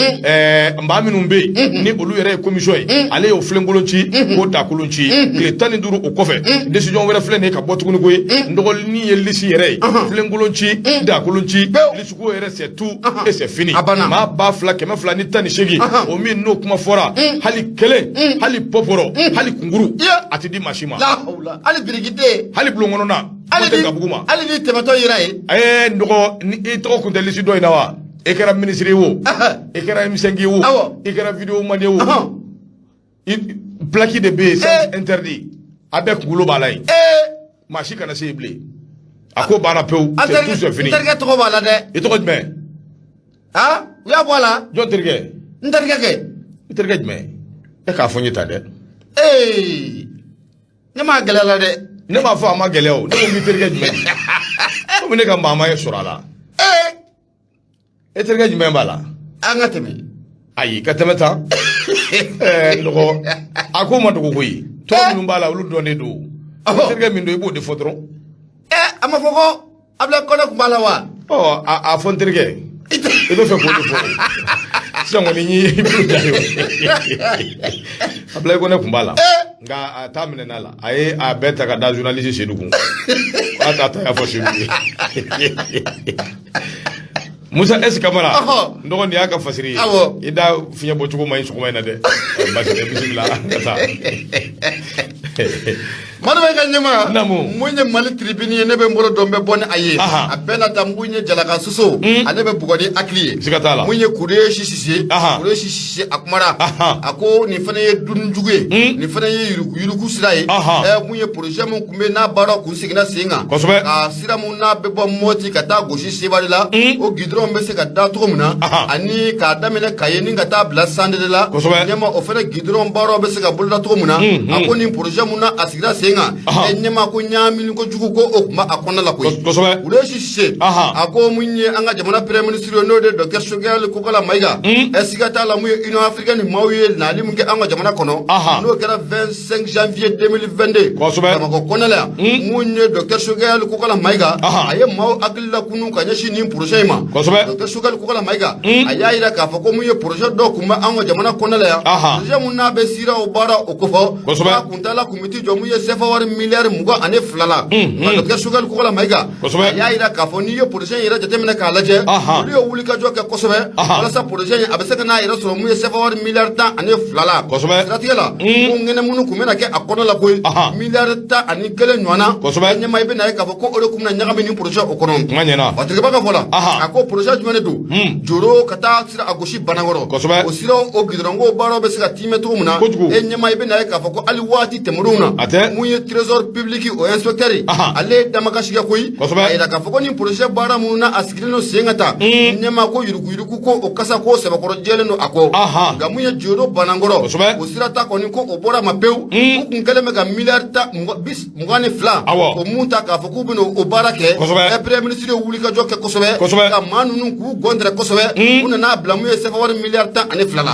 Speaker 1: mba minumbe ni olu yere commission ale o flengolonci takulunci kile tani duru o kofe décision wera flene ka botugunu goy ndogol ni yelisi yere flengolonci takulunci lisugo yere c'est tout et c'est fini ma ba fla kema fla ni tani shegi o min no kuma fora hali kele hali poporo hali kunguru ati di mashima
Speaker 2: la hawla hali brigide
Speaker 1: hali blongono na
Speaker 2: hali ni temato yirae
Speaker 1: ndogo ni to ko delisi do inawa ekara ministre wo ekara msengi wo ekara video mande wo Plaki de B, c'est interdit. Avec Goulo Balay. Machi kana se blé. Ako bana peu, c'est tout c'est fini.
Speaker 2: Interga trop balade.
Speaker 1: Et trop de main.
Speaker 2: Ah, ya voilà.
Speaker 1: John Terge.
Speaker 2: Interga ke.
Speaker 1: Interga de main. E ka fonyi tade.
Speaker 2: Nyama galala de.
Speaker 1: ne m'a fɔ a ma gɛlɛya o ne ko n b'i terikɛ jumɛn komi ne ka maama ye sɔrɔ a la e terikɛ jumɛn b'a la
Speaker 2: an ka tɛmɛ
Speaker 1: ayi ka tɛmɛ tan nɔgɔ a ko ma dogo koyi tɔgɔ minnu b'a la olu dɔnnen don terikɛ min don i b'o de fɔ dɔrɔn
Speaker 2: a ma fɔ ko Ablaye Kɔnɛ tun b'a la wa
Speaker 1: a fɔ n terikɛ i bɛ fɛ k'o de fɔ sisan kɔni n y'i bolo da ye Ablaye Kɔnɛ tun b'a la nka a t'a minɛ la a ye a bɛɛ ta ka da journaliste Seydou kun k'a t'a ta y'a fɔ Seydou ye Musa est-ce Camara n dɔgɔ nin y'a ka fasiri ye i da fiɲɛ bɔ cogo ma ɲi sɔgɔma in na dɛ basi tɛ bisimila ka taa
Speaker 2: Madame ka ɲɛma mun ye Mali tribune ye ne bɛ n bolo dɔn bɛ bɔ ni a ye a bɛɛ na ta mun ye Jalaka Soso ale bɛ bugɔ ni hakili ye
Speaker 1: siga t'a la
Speaker 2: mun ye Kureshi Sise a kumara a ko nin fana ye dunjugu ye nin fana ye yuruku sira ye mun ye projet mun tun bɛ n'a baara kun seginna sen kan ka sira mun n'a bɛ bɔ Mɔti ka taa gosi Sebari la o goudron bɛ se ka da cogo min na ani k'a daminɛ Kaye ni ka taa bila Sandede la ɲɛma o fana goudron baaraw bɛ se ka boloda cogo min na a ko nin projet mun na a sigira sen ɲɛma ko ɲaamini ko jugu ko o kuma a kɔnɔ la koyi Kureshi Sise a ko mun ye an ka jamana premier ministre ye n'o de Dr Choguel Kokala Mayiga siga t'a la mun ye Union africaine maaw ye nali mun kɛ an ka jamana kɔnɔ n'o kɛra 25 janvier 2022 Bamakɔ kɔnɔ la yan mun ye Dr Choguel Kokala Mayiga a ye maaw hakili la kunu ka ɲɛsin nin projet in ma Dr Choguel Kokala Mayiga a y'a jira k'a fɔ ko mun ye projet dɔ kun bɛ an ka jamana kɔnɔ la yan projet mun n'a bɛ sira o baara o kɔfɛ k'a kuntala kun bɛ ti jɔ mun ye CFA miliyari 22 la nka Dr Choguel Kokala Mayiga a y'a jira k'a fɔ n'i ye projet in yɛrɛ jateminɛ k'a lajɛ olu ye wulikajɔ kɛ kosɛbɛ walasa projet in a bɛ se ka n'a yɛrɛ sɔrɔ mun ye CFA miliyari 12 la siratigɛ la ko ŋɛnɛmunu kun bɛna kɛ a kɔnɔ la koyi miliyari 11 ɲɔgɔnna ɲɛma i bɛna ye k'a fɔ ko o de kun bɛna ɲagami nin projet o kɔnɔ Fatigiba ka fɔ la a ko projet jumɛn de don Joro ka taa sira a gosi Banakɔrɔ o sira o goudron baaraw bɛ se ka timɛ cogo min na e ɲɛma i bɛna ye k'a fɔ ko hali waati tɛmɛnenw na mun ye trésor public o inspecteur ale dama ka siga koyi a yira k'a fɔ ko nin projet baara minnu na a sigilen don sen ka ta ɲɛma ko yuruku ko o kasa ko sɛbɛkɔrɔ jɛlen don a kɔ nka mun ye Joro Banakɔrɔ o sira ta kɔni ko o bɔra ma pewu u kun kɛlen bɛ ka miliyari 22 o mun ta k'a fɔ k'u bɛna o baara kɛ premier ministre ye wulikajɔ kɛ kosɛbɛ ka maa ninnu k'u gɔntɛrɛ kosɛbɛ u nana bila mun ye CFA miliyari 12 la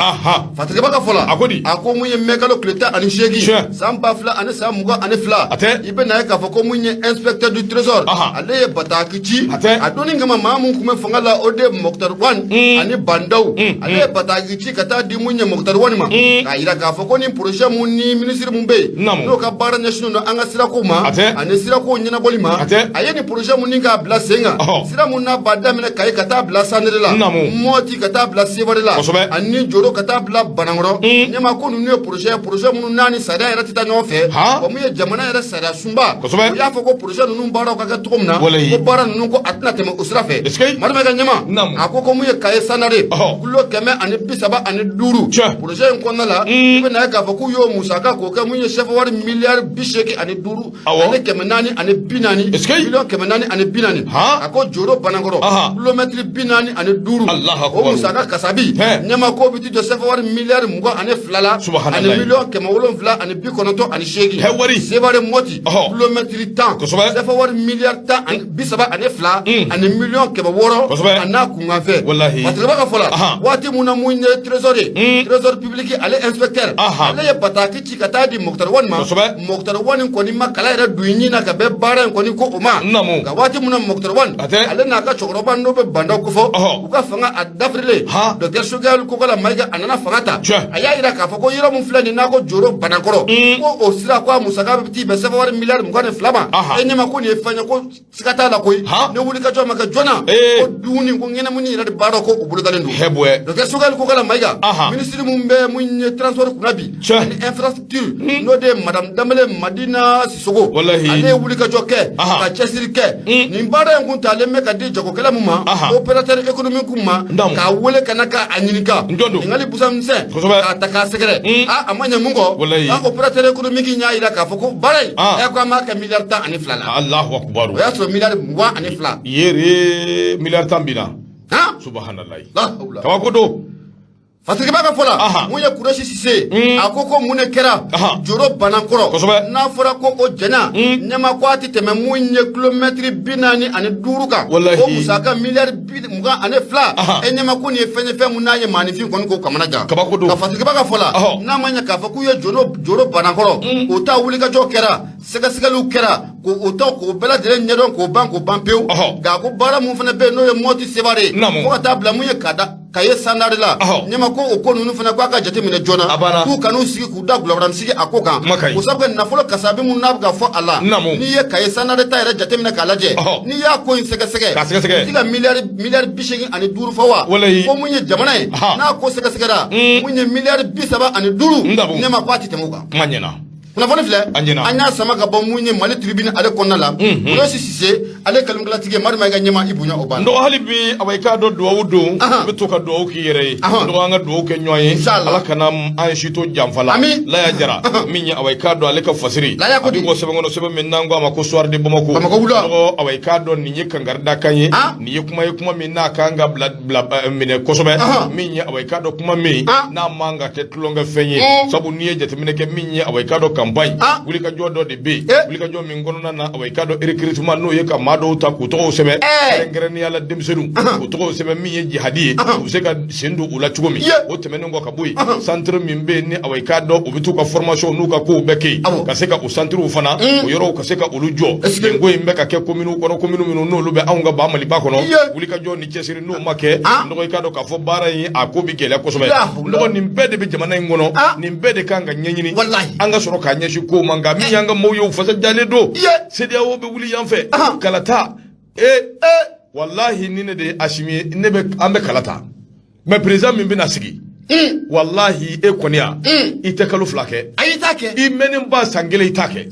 Speaker 2: Fatigiba ka fɔ la a ko mun ye mɛkalo tile 18 san 2022 i bɛ na ye k'a fɔ ko mun ye inspecteur du trésor ale ye bataki ci a donni kama maa mun kun bɛ fanga la o de Mokhtar Wane ani Bandaw ale ye bataki ci ka taa di mun ye Mokhtar Wane ma k'a jira k'a fɔ ko ni projet mun ni ministre mun bɛ yen n'o ka baara ɲɛsinnen don an ka sirako ma ani sirako ɲɛnabɔli ma a ye ni projet mun ni k'a bila sen kan sira mun n'a ba daminɛ Kaye ka taa bila Sandede la Mɔti ka taa bila Sebari la ani Joro ka taa bila Banakɔrɔ ɲɛma ko ninnu ye projet minnu n'a ni sariya yɛrɛ tɛ taa ɲɔgɔn fɛ wa mun ye jamana yɛrɛ sariya sunba u y'a fɔ ko projet ninnu baaraw ka kɛ cogo min na ko baara ninnu ko a tɛna tɛmɛ o sira fɛ Madame ka ɲɛma a ko mun ye Kaye Sandare kulo 135 projet in kɔnɔna la i bɛ na ye k'a fɔ k'u y'o musaka k'o kɛ mun ye CFA miliyari 85 ani 440 miliyɔn 440 ani 40 a ko Joro Banakɔrɔ kilomɛtiri 45 ani 5 o musaka kasabi ɲɛma ko bɛ ti jɔ CFA miliyari 22 la ani miliyɔn 770 ani 98 Sebari Mɔti kilomɛtiri 10 CFA miliyari 32 ani miliyɔn 600 a n'a kunkanfɛ Fatigiba ka fɔ la waati mun na mun ye trésor ye trésor public ale inspecteur ale ye bataki ci ka taa di Mokhtar Wane ma Mokhtar Wane kɔni ma kala yɛrɛ don i ɲin na ka bɛn baara in kɔni ko o ma nka waati mun na Mokhtar Wane ale n'a ka cɛkɔrɔba n'o bɛ Bandaw kofɔ u ka fanga a dafirilen Dr Choguel Kokala Mayiga a nana fanga ta a y'a jira k'a fɔ ko yɔrɔ mun filɛ nin n'a ko Joro Banakɔrɔ ko o sira ko a musaka bɛ ti bɛn CFA miliyari 22 ma e ɲɛma ko nin ye fɛn ye ko siga t'a la koyi ne wulikajɔ ma kɛ joona ko dumuni ko ŋɛnɛmuni yɛrɛ de b'a dɔn ko o bolodalen don Dr Choguel Kokala Mayiga ministre mun bɛ mun ye transport kunna bi ani infrastructure n'o de ye Madame Dembele Madina Sisoko ale ye wulikajɔ kɛ ka cɛsiri kɛ nin baara in kun taalen bɛ ka di jagokɛla mun ma opérateur économique ma k'a wele ka na k'a ɲininka Ngali Busa Misɛn k'a ta k'a sɛgɛrɛ a ma ɲɛ mun kɔ opérateur économique y'a jira k'a fɔ ko baara in ko an b'a kɛ miliyari 12 la
Speaker 1: Alahu Akubaru
Speaker 2: o y'a sɔrɔ miliyari 22
Speaker 1: yere miliyari 10 bina subhanalahi kabako don
Speaker 2: Fatikeba ka fola mun ye Kureshi Sise a ko ko mun ne kɛra joro banankɔrɔ n'a fɔra ko o jɛna ɲɛma ko a tɛ tɛmɛ mun ye kilomɛtiri 45 kan o musaka miliyari 22 e ɲɛma ko nin ye fɛn mun n'a ye maanifin kɔni ko kamana gan ka Fatikeba ka fola n'a ma ɲɛ k'a fɔ k'u ye joro banankɔrɔ o ta wulikajɔ kɛra sɛgɛsɛgɛliw kɛra k'o ta k'o bɛɛ lajɛlen ɲɛdɔn k'o ban pewu nka ko baara mun fana bɛ yen n'o ye Moti Sevare fo ka taa bila mun ye kaye sandari la ɲɛma ko o ko ninnu fana k'a ka jate minɛ joona k'u kan'u sigi k'u da gulɔbaranin sigi a ko kan o sabu nafolo kasabi mun n'a bɛ ka fɔ a la n'i ye kaye sandari ta yɛrɛ jate minɛ k'a lajɛ n'i y'a ko in sɛgɛsɛgɛ i ka miliyari 85 fɔ wa ko mun ye jamana ye n'a ko sɛgɛsɛgɛra mun ye miliyari 35 ɲɛma ko a tɛ tɛmɛ o kan. kunnafoni filɛ an y'a sama ka bɔ mun ye Mali tribune ale kɔnɔna la Kureshi Sise ale kalimdilatigi Madi Mayiga ɲɛma i bonya o banna
Speaker 1: hali bi awa i k'a dɔn duwawu don i bɛ to ka duwawu k'i yɛrɛ ye an ka duwawu kɛ ɲɔgɔn ye Ala kana an si to janfa la Laya Jara min ye awa i k'a dɔn ale ka fasiri a bɛ bɔ sɛbɛn kɔnɔ sɛbɛn min n'an ko a ma ko soir de Bamako awa i k'a dɔn nin ye kankarida kan ye nin ye kuma min n'a kan ka bila minɛ kosɛbɛ min ye awa i k'a dɔn kuma min n'a man ka kɛ tulonkɛ fɛn ye sabu n'i ye jateminɛ kɛ min ye awa i k'a dɔn campagne wulikajɔ dɔ de bɛ yen wulikajɔ min kɔnɔna na awa i k'a dɔn recrutement n'o ye ka maa dɔw ta k'u tɔgɔw sɛbɛn kɛrɛnkɛrɛnnenya la denmisɛnninw k'u tɔgɔw sɛbɛn min ye jihadi ye u bɛ se ka sen don u la cogo min o tɛmɛnen kɔ ka bɔ yen centre min bɛ yen ni awa i k'a dɔn u bɛ t'u ka formation n'u ka kow bɛɛ kɛ yen ka se ka o centrew fana o yɔrɔw ka se ka olu jɔ nin ko in bɛ ka kɛ kominiw kɔnɔ kominiw minnu n'olu bɛ anw ka ba Maliba kɔnɔ wulikajɔ ni cɛsiri n'o ma kɛ nɔgɔ i k'a dɔn k'a fɔ baara in a ko bɛ gɛlɛya kosɛbɛ nɔgɔ nin bɛɛ de bɛ jamana in kɔnɔ nin bɛɛ de kan ka ɲɛɲini an ka sɔrɔ k'a ɲɛsin kow ma nka min y'an ka maaw ye u fasajalen don CEDEAO bɛ wuli yan fɛ kalata wallahi ni ne de ye Asimi ye an bɛ kalata mais président min bɛna sigi wallahi e kɔni yan i tɛ kalo 2 kɛ ayi t'a kɛ i mɛnnen ba san 1 i t'a kɛ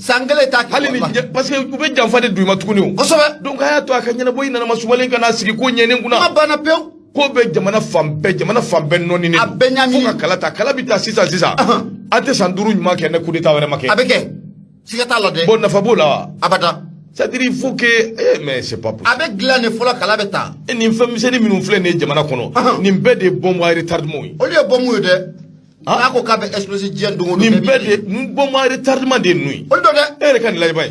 Speaker 1: hali ni parce que u bɛ janfa de don i ma tuguni o kosɛbɛ donc a y'a to a ka ɲɛnabɔ i nana masumalen ka n'a sigi ko ɲɛnen kunna a banna pewu ko bɛ jamana fan bɛɛ nɔninen a bɛɛ ɲaami fo ka kala ta kala bɛ taa sisan an tɛ san 5 ɲuman kɛ ne coup d'état wɛrɛ ma kɛ a bɛ kɛ siga t'a la dɛ bon nafa b'o la wa abada c'est-à-dire il faut que mais c'est pas possible a bɛ dilan de fɔlɔ kala bɛ taa nin fɛn misɛnnin minnu filɛ nin ye jamana kɔnɔ nin bɛɛ de ye bombe à retardement ye olu ye bombe ye dɛ n'a ko k'a bɛ exploser diɲɛ don o don nin bɛɛ de bombe à retardement de ye ninnu ye olu don dɛ e yɛrɛ ka nin lajɛ ba ye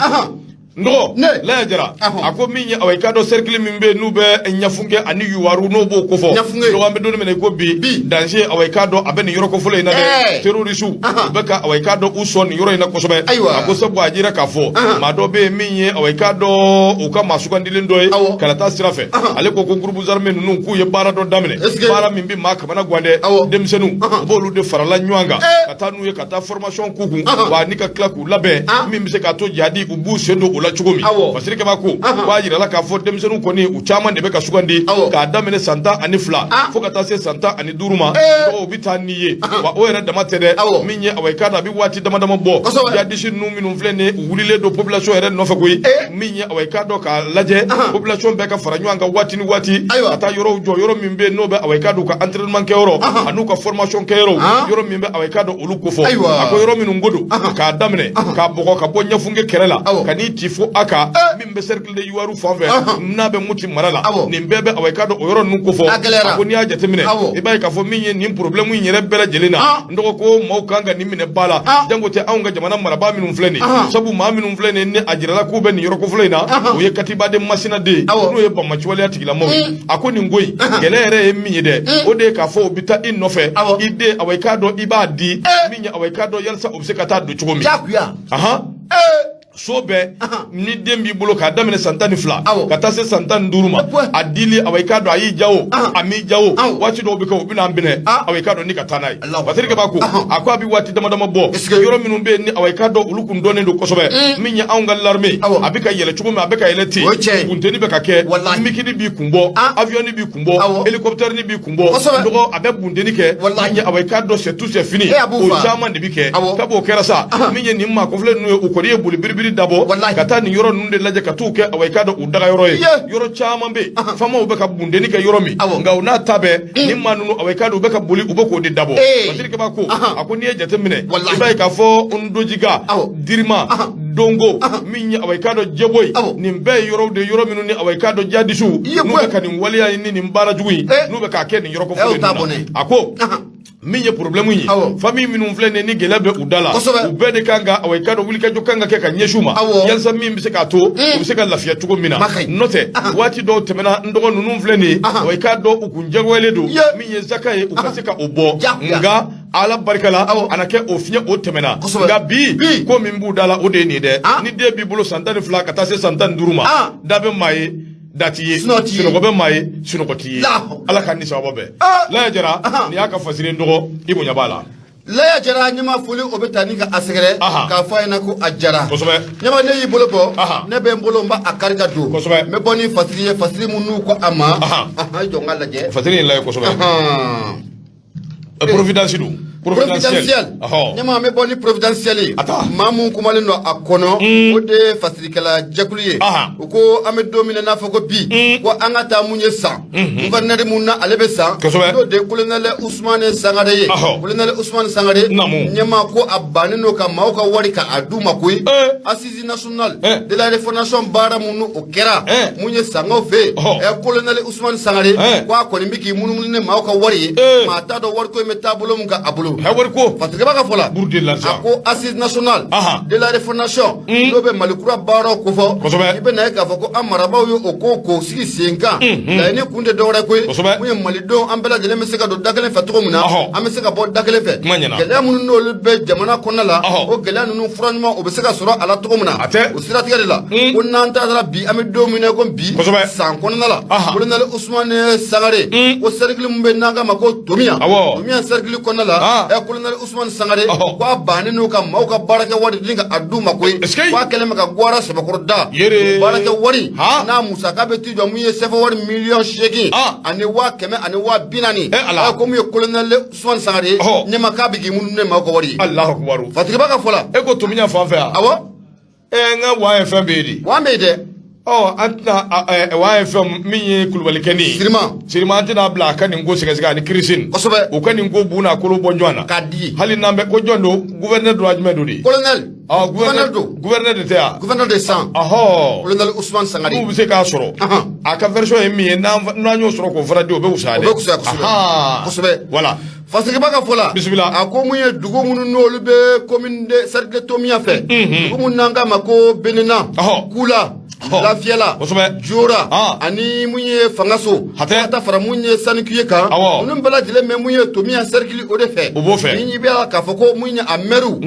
Speaker 1: nɔgɔ Laya Jara a ko min ye awa i k'a dɔn cercle min bɛ yen n'u bɛ ɲafunke ani yuwaru n'o b'o kofɔ nɔgɔ an bɛ don min na i ko bi danger awa i k'a dɔn a bɛ nin yɔrɔ kofɔlen in na dɛ terroriste u bɛ ka awa i k'a dɔn u sɔn nin yɔrɔ in na kosɛbɛ a ko sabu a jira k'a fɔ maa dɔ bɛ yen min ye awa i k'a dɔn u ka maa sugandilen dɔ ye kana taa sira fɛ ale ko groupe armé ninnu k'u ye baara dɔ daminɛ baara min bɛ maa kamana gan dɛ denmisɛnninw u b'olu de farala ɲɔgɔn kan ka taa n'u ye ka taa formation k'u kun wa ni ka tila k'u labɛn min bɛ se k'a to jadi u b'u sen don la cogo min Fasiri kaba ko b'a yira la k'a fɔ denmisɛnninw kɔni u caman de bɛ ka sugandi k'a daminɛ san 12 fo ka taa se san 15 ma dɔw bɛ taa n'i ye wa o yɛrɛ dama tɛ dɛ min ye awa i k'a dɔn a bɛ waati dama dama bɔ jadisi ninnu minnu filɛ nin u wulilen don population yɛrɛ nɔfɛ koyi min ye awa i k'a dɔn k'a lajɛ population bɛɛ ka fara ɲɔgɔn kan waati ni waati ka taa yɔrɔw jɔ yɔrɔ min bɛ yen n'o bɛ awa i k'a dɔn ka entraînement kɛ yɔrɔ an'u ka formation kɛ yɔrɔ min bɛ awa i k'a dɔn olu kofɔ a ko yɔrɔ minnu ko don k'a daminɛ k'a bɔgɔ ka bɔ ɲɛfunke kɛrɛ la ka n'i ci fo a kan min bɛ cercle de yuwaru fan fɛ n'a bɛ Moti mara la nin bɛɛ bɛ awa i k'a dɔn o yɔrɔ ninnu kofɔ a ko n'i y'a jateminɛ i b'a ye k'a fɔ min ye nin problème in yɛrɛ bɛɛ lajɛlen na n dɔgɔ ko maaw kan ka nin minɛ ba la jango tɛ anw ka jamana marabaa minnu filɛ nin sabu maa minnu filɛ nin ni a jirala k'u bɛ nin yɔrɔ kofɔlen in na o ye Katibaden Masina den n'o ye Banbanciwaleya tigilamɔgɔw ye a ko nin ko in gɛlɛya yɛrɛ ye min ye dɛ o de ye k'a fɔ o bɛ taa i nɔfɛ i den awa i k'a dɔn i b'a di min ye awa i k'a dɔn yalisa o bɛ se ka taa don cogo min so bɛɛ ni den b'i bolo k'a daminɛ san 12 ka taa se san 15 ma a dili awa i k'a dɔn a y'i ja o a m'i ja o waati dɔw bɛ kɛ u bɛna an minɛ awa i k'a dɔn ni ka taa n'a ye Fasiri kaba ko a ko a bɛ waati dama dama bɔ yɔrɔ minnu bɛ yen ni awa i k'a dɔn olu kun dɔnnen don kosɛbɛ min ye anw ka l'armée a bɛ ka yɛlɛ cogo min a bɛ ka yɛlɛ ten funteni bɛ ka kɛ mikiri b'i kun bɔ avion b'i kun bɔ hélicoptère b'i kun bɔ dɔgɔ a bɛ funteni kɛ min ye awa i k'a dɔn c'est tout c'est fini o caman de bɛ kɛ kab'o kɛra sa min ye nin maa kɔfilɛ ninnu ye u kɔni ye boli biribiri dabɔ ka taa nin yɔrɔ ninnu de lajɛ ka t'u kɛ awa i k'a dɔn u daga yɔrɔ ye yɔrɔ caman bɛ famaw bɛ ka bundeni kɛ yɔrɔ min nka u n'a ta bɛɛ ni maa ninnu awa i k'a dɔn u bɛ ka boli u bɛ k'o de dabɔ Fasiri kaba ko a ko n'i ye jateminɛ i b'a ye k'a fɔ Ndojiga Dirima Dongo min ye awa i k'a dɔn Jeboyi nin bɛɛ ye yɔrɔw de yɔrɔ minnu ni awa i k'a dɔn jadisiw n'u bɛ ka nin waleya ni nin baara jugu in n'u bɛ k'a kɛ nin yɔrɔ kofɔlen ninnu na a ko min ye problème ye famille minnu filɛ nin ni gɛlɛya bɛ u da la u bɛɛ de kan ka awɔ i ka dɔn wulikajɔ kan ka kɛ ka ɲɛsin u ma yalisa min bɛ se k'a to u bɛ se ka lafiya cogo min na n'o tɛ waati dɔw tɛmɛna n dɔgɔ ninnu filɛ nin ye awɔ i k'a dɔn u kun jagoyalen don min ye zaka ye u ka se ka o bɔ nka ala barika la a na kɛ o fiɲɛ o tɛmɛna nka bi ko min b'u da la o de ye nin dɛ ni den b'i bolo san 12 ka taa se san 15 ma da bɛ maa ye dati ye sunɔgɔ bɛ maa ye sunɔgɔ t'i ye ala ka ni sababa bɛɛ laya jara ni y'a ka fasiri dɔgɔ i bonya b'a la
Speaker 2: laya jara ɲɛma foli o bɛ taa ni ka a sɛgɛrɛ k'a fɔ a ɲɛna ko a jara ɲɛma ne y'i bolo bɔ ne bɛ n bolo n b'a kari ka don n bɛ bɔ ni fasiri ye fasiri minnu ko a ma jɔ n ka lajɛ
Speaker 1: fasiri in lajɛ kosɛbɛ providence don
Speaker 2: providentiel ɲɛma an bɛ bɔ ni providentiel ye maa mun kumalen don a kɔnɔ o de ye fasirikɛla jɛkulu ye u ko an bɛ don min na n'a fɔ ko bi ko an ka taa mun ye san gouverneur mun na ale bɛ san n'o de ye colonel Ousmane Sangare ye colonel Ousmane Sangare ɲɛma ko a bannen don ka maaw ka wari ka a d'u ma koyi assise nationale de la refondation baara mun o kɛra mun ye sangaw fɛ yen colonel Ousmane Sangare ko a kɔni bɛ k'i munumunu ni maaw ka wari ye maa t'a dɔn wari ko in bɛ taabolo mun kan a bolo Fatigaba ka fola a ko assise nationale de la refondation n'o bɛ Malikura baaraw ko fɔ i bɛ na ye k'a fɔ ko an marabaaw ye o ko k'o sigi sen kan laɲini kun tɛ dɔwɛrɛ koyi mun ye malidenw an bɛɛ lajɛlen bɛ se ka don da kelen fɛ cogo min na an bɛ se ka bɔ da kelen fɛ gɛlɛya minnu n'olu bɛ jamana kɔnɔna la o gɛlɛya ninnu fura ɲuman o bɛ se ka sɔrɔ a la cogo min na o siratigɛ de la ko n'an taara bi an bɛ don min na ko bi san kɔnɔna la colonel Ousmane Sangare o cercle min bɛ n'an k'a ma ko Tomiya cercle kɔnɔna la colonel Ousmane Sangare ko a bannen n'o ka maaw ka baarakɛ wari di ka a d'u ma koyi ko a kɛlen bɛ ka Gwara Sɛbɛkɔrɔ da baarakɛ wari n'a musaka bɛ t'i jɔ mun ye sɛfɛ wari miliyɔn 8 ani 500 ani 440 ko mun ye colonel Ousmane Sangare ɲɛma k'a bɛ k'i munumunu ne maaw ka wari ye Alahu Akibaru Fatigiba ka fɔ la
Speaker 1: e ko Tomiya fan fɛ yan
Speaker 2: awɔ
Speaker 1: n ka wa ye fɛn bɛ ye de
Speaker 2: wa bɛ ye dɛ
Speaker 1: an tɛna wa ye fɛn min ye Kulubalikɛ ni Sirima an tɛna bila a ka nin ko sɛgɛsɛgɛ ani kirisini
Speaker 2: kosɛbɛ
Speaker 1: u ka nin ko bu n'a kolo bɔ ɲɔgɔn na
Speaker 2: k'a di
Speaker 1: hali n'an bɛ ko jɔn don gouverneur don a jumɛn don de
Speaker 2: colonel
Speaker 1: gouverneur de tɛ yan
Speaker 2: gouverneur de san colonel Ousmane Sangare
Speaker 1: n'u bɛ se k'a sɔrɔ a ka version ye min ye n'an y'o sɔrɔ k'o fara di o bɛ wusaya dɛ
Speaker 2: o bɛ wusaya kosɛbɛ
Speaker 1: voilà
Speaker 2: Fatigiba ka fɔ la
Speaker 1: bisimila
Speaker 2: a ko mun ye dugu minnu n'olu bɛ commune de cercle Tomiya fɛ dugu minnu n'an k'a ma ko Benina Kula Lafiyala Jora ani mun ye Fangaso ka taa fara mun ye Saniku ye kan minnu bɛɛ lajɛlen bɛ mun ye Tomiya cercle o de fɛ
Speaker 1: o b'o fɛ
Speaker 2: ni bɛ k'a fɔ ko mun ye a maire u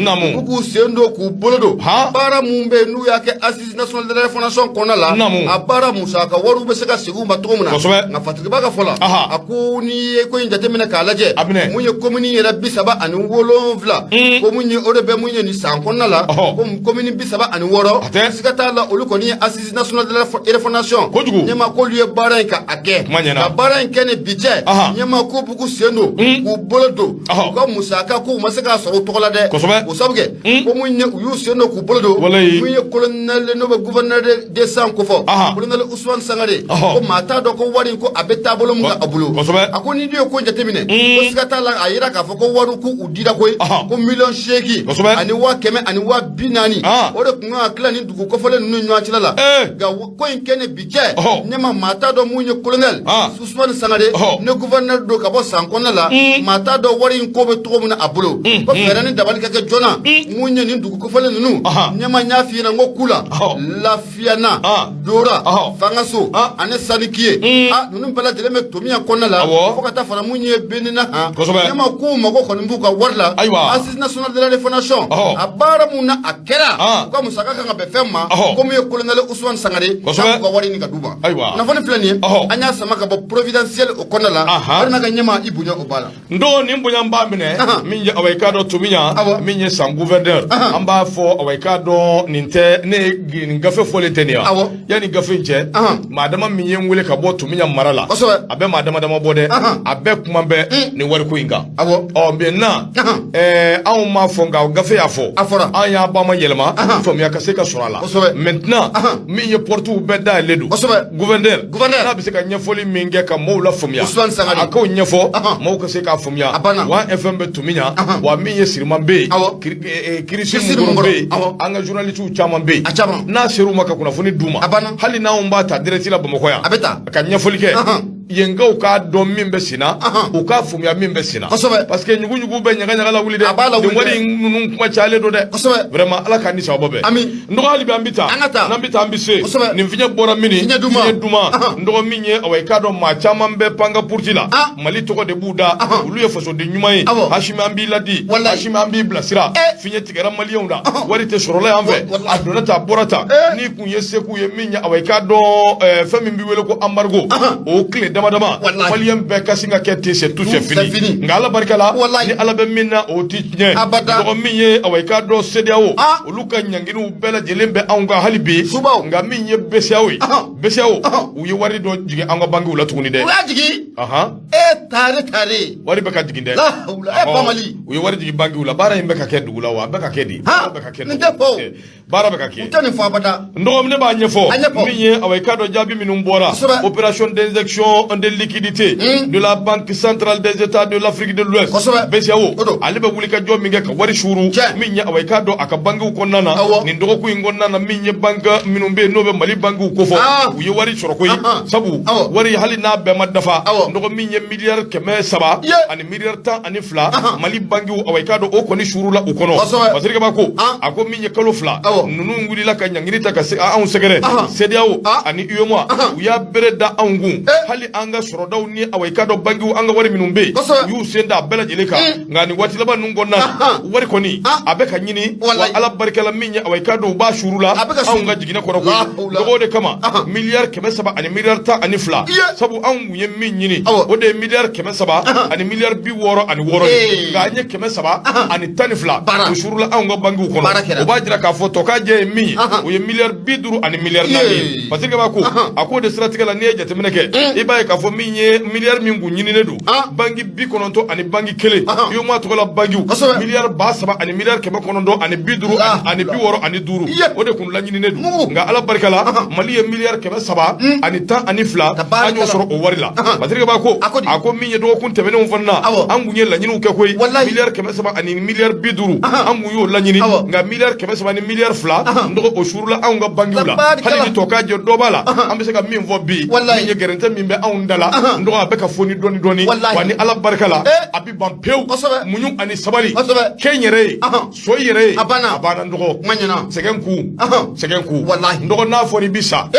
Speaker 2: k'u sen don k'u bolo don baara mun bɛ n'u y'a kɛ assise nationale de la refondation kɔnɔna la a baara musaka wariw bɛ se ka segin u ma cogo min na nka Fatigiba ka fɔ la a ko n'i ye ko in jateminɛ k'a lajɛ mun ye commune yɛrɛ 37 ko mun ye o de bɛ mun ye nin san kɔnɔna la ko commune 36 siga t'a la olu kɔni ye assise nationale de la refondation ɲɛma k'olu ye baara in ka a kɛ ka baara in kɛ ni bi cɛ ɲɛma ko b'u sen don k'u bolo don u ka musaka k'u ma se k'a sɔrɔ o tɔgɔ la dɛ o sabu kɛ ko mun ye u y'u sen don k'u bolo don mun ye colonel n'o bɛ gouverneur de san ko fɔ colonel Ousmane Sangare ko maa t'a dɔn ko wari in ko a bɛ taabolo mun kan a bolo a ko n'i ye ko jateminɛ ko siga t'a la a yira k'a fɔ ko wari k'u dira koyi ko miliyɔn 8 ani 500 ani 440 o de tun kan ka tila ni dugu kɔfɔlen ninnu ɲɔgɔn cɛla la nka ko in kɛ ni bi cɛ ɲɛma maa t'a dɔn mun ye colonel Ousmane Sangare ne gouverneur don ka bɔ san kɔnɔna la maa t'a dɔn wari in ko bɛ cogo min na a bolo ko fɛɛrɛ ni dabali ka kɛ joona mun ye nin dugu kɔfɔlen ninnu ɲɛma n y'a f'i ɲɛna n ko Kula Lafiyana Dora Fangaso ani Saniki ye ninnu bɛɛ lajɛlen bɛ Tomiya kɔnɔna la fo ka taa fara mun ye Benina ɲɛma k'u mago kɔni b'u ka wari la assise nationale de la refondation a baara mun na a kɛra u ka musaka kan ka bɛn fɛn ma ko mun ye colonel Ousmane Sangare k'u ka wari ɲini ka d'u ma nafolo filɛ nin ye an y'a sama ka bɔ providentiel o kɔnɔna la walima ka ɲɛma i bonya o b'a la
Speaker 1: n dɔgɔ nin bonya b'a minɛ min ye awɔ i k'a dɔn Tomiya min ye san gouverneur an b'a fɔ awɔ i k'a dɔn nin tɛ ne ye nin gafe fɔlen tɛ nin ye wa yanni gafe in cɛ maa dama min ye n wele ka bɔ Tomiya mara la a bɛ maa dama dama bɔ dɛ a bɛɛ kuma bɛ nin wariko in kan maintenant anw m'a fɔ nka gafe y'a fɔ an y'a ba ma yɛlɛma faamuya ka se ka sɔrɔ a la maintenant min ye portes bɛɛ dayɛlɛ don gouverneur n'a bɛ se ka ɲɛfɔli min kɛ ka maaw la faamuya a k'o ɲɛfɔ maaw ka se k'a faamuya wa FM bɛ Tomiya wa min ye Siriman bɛ yen kirisi Muguru bɛ yen an ka journalistes caman bɛ yen n'a ser'u ma ka kunnafoni d'u ma hali n'anw b'a ta direct la Bamakɔ yan ka ɲɛfɔli kɛ yengaw ka dɔn min bɛ sina u ka fumuya min bɛ sina parce que ɲugu bɛ ɲaga la wuli dɛ nin wari ninnu kuma cayalen don dɛ vraiment ala ka ni sababa bɛɛ n dɔgɔ hali bi an bɛ taa n'an bɛ taa an bɛ se nin fiɲɛ bɔra min fiɲɛ duman n dɔgɔ min ye awɔ i k'a dɔn maa caman bɛ panga purti la mali tɔgɔ de b'u da olu ye fasoden ɲuman ye Hashimi an b'i ladi Hashimi an b'i bilasira fiɲɛ tigɛra maliyɛnw la wari tɛ sɔrɔla yan fɛ a donna ta a bɔra ta n'i kun ye seko ye min ye awɔ i k'a dɔn fɛn min bɛ wele ko embargo o tile dama dama maliyɛn bɛɛ ka sin ka kɛ ten c'est tout c'est fini nka ala barika la ni ala bɛ min na o ti tiɲɛ dɔgɔ min ye awɔ i k'a dɔn CEDEAO olu ka ɲanginiw bɛɛ lajɛlen bɛ anw kan hali bi nka min ye BCEAO ye BCEAO u ye wari dɔ jigin an ka bankiw la tuguni dɛ
Speaker 2: u y'a jigin tare
Speaker 1: wari bɛ ka jigin dɛ
Speaker 2: bamali
Speaker 1: u ye wari jigin bankiw la baara in bɛ ka kɛ dugu la wa a bɛ ka kɛ di
Speaker 2: nin tɛ fɔ
Speaker 1: baara bɛ ka kɛ
Speaker 2: u tɛ nin fɔ abada
Speaker 1: n dɔgɔ ne b'a ɲɛfɔ min ye awɔ i k'a dɔn jaabi minnu bɔra opération d'injection de liquidité de la Banque centrale des États de l'Afrique de l'Ouest BCEAO ale bɛ wuli ka jɔ min kɛ ka wari suuru min ye awɔ i k'a dɔn a ka bankiw kɔnɔna na nin dɔgɔkun in kɔnɔna na min ye banque minnu bɛ yen n'o bɛ Mali bankiw kofɔ u ye wari sɔrɔ koyi sabu wari hali n'a bɛɛ ma dafa n dɔgɔ min ye miliyari 300 ani miliyari 12 Mali bankiw awɔ i k'a dɔn o kɔni suurula u kɔnɔ parce que ko a ko min ye kalo 2 ninnu wulila ka ɲangini ta ka se anw sɛgɛrɛ CEDEAO ani UEMOA u y'a bere da anw kun hali an ka sɔrɔdaw ni awɔ i k'a dɔn bankiw an ka wari minnu bɛ yen u y'u sen da a bɛɛ lajɛlen kan nka nin waati laban ninnu kɔnɔna na wari kɔni a bɛ ka ɲini wa ala barika la min ye awɔ i k'a dɔn u b'a suuru la anw ka jiginɛ kɔrɔ koyi dɔgɔ de kama miliyari 300 ani miliyari 12 sabu anw kun ye min ɲini o de ye miliyari 300 ani miliyari 66 ye nka an ye 300 ani 12 o suuru la anw ka bankiw kɔnɔ o b'a jira k'a fɔ tɔkajɛ ye min ye o ye miliyari 50 ani miliyari 4 ye parce que b'a ko a ko de siratigɛ la n'i ye jateminɛ kɛ i b'a ye k'a fɔ min ye miliyari min kun ɲininen don banki 90 ani banki 1 UEMOA tɔgɔ la bankiw miliyari 7,000 ani miliyari 900 ani 50 ani 65 o de kun laɲininen don nka ala barika la Mali ye miliyari 700 ani 10 ani 2 an y'o sɔrɔ o wari la parce que b'a ko a ko min ye dɔgɔkun tɛmɛnenw fana na an kun ye laɲiniw kɛ koyi miliyari 700 ani miliyari 50 an kun y'o laɲini nka miliyari 700 ani miliyari 2 n dɔgɔ o suurula anw ka bankiw la hali ni tɔ k'a jɛ dɔ b'a la an bɛ se ka min fɔ bi min ye gɛrɛntɛ min bɛ anw da la n dɔgɔ a bɛ ka fɔ ni dɔɔni dɔɔni wa ni ala barika la a bɛ ban pewu muɲu ani sabali kɛ n yɛrɛ ye so yɛrɛ ye a banna n dɔgɔ sɛgɛn ku n dɔgɔ n'a fɔra i bɛ sa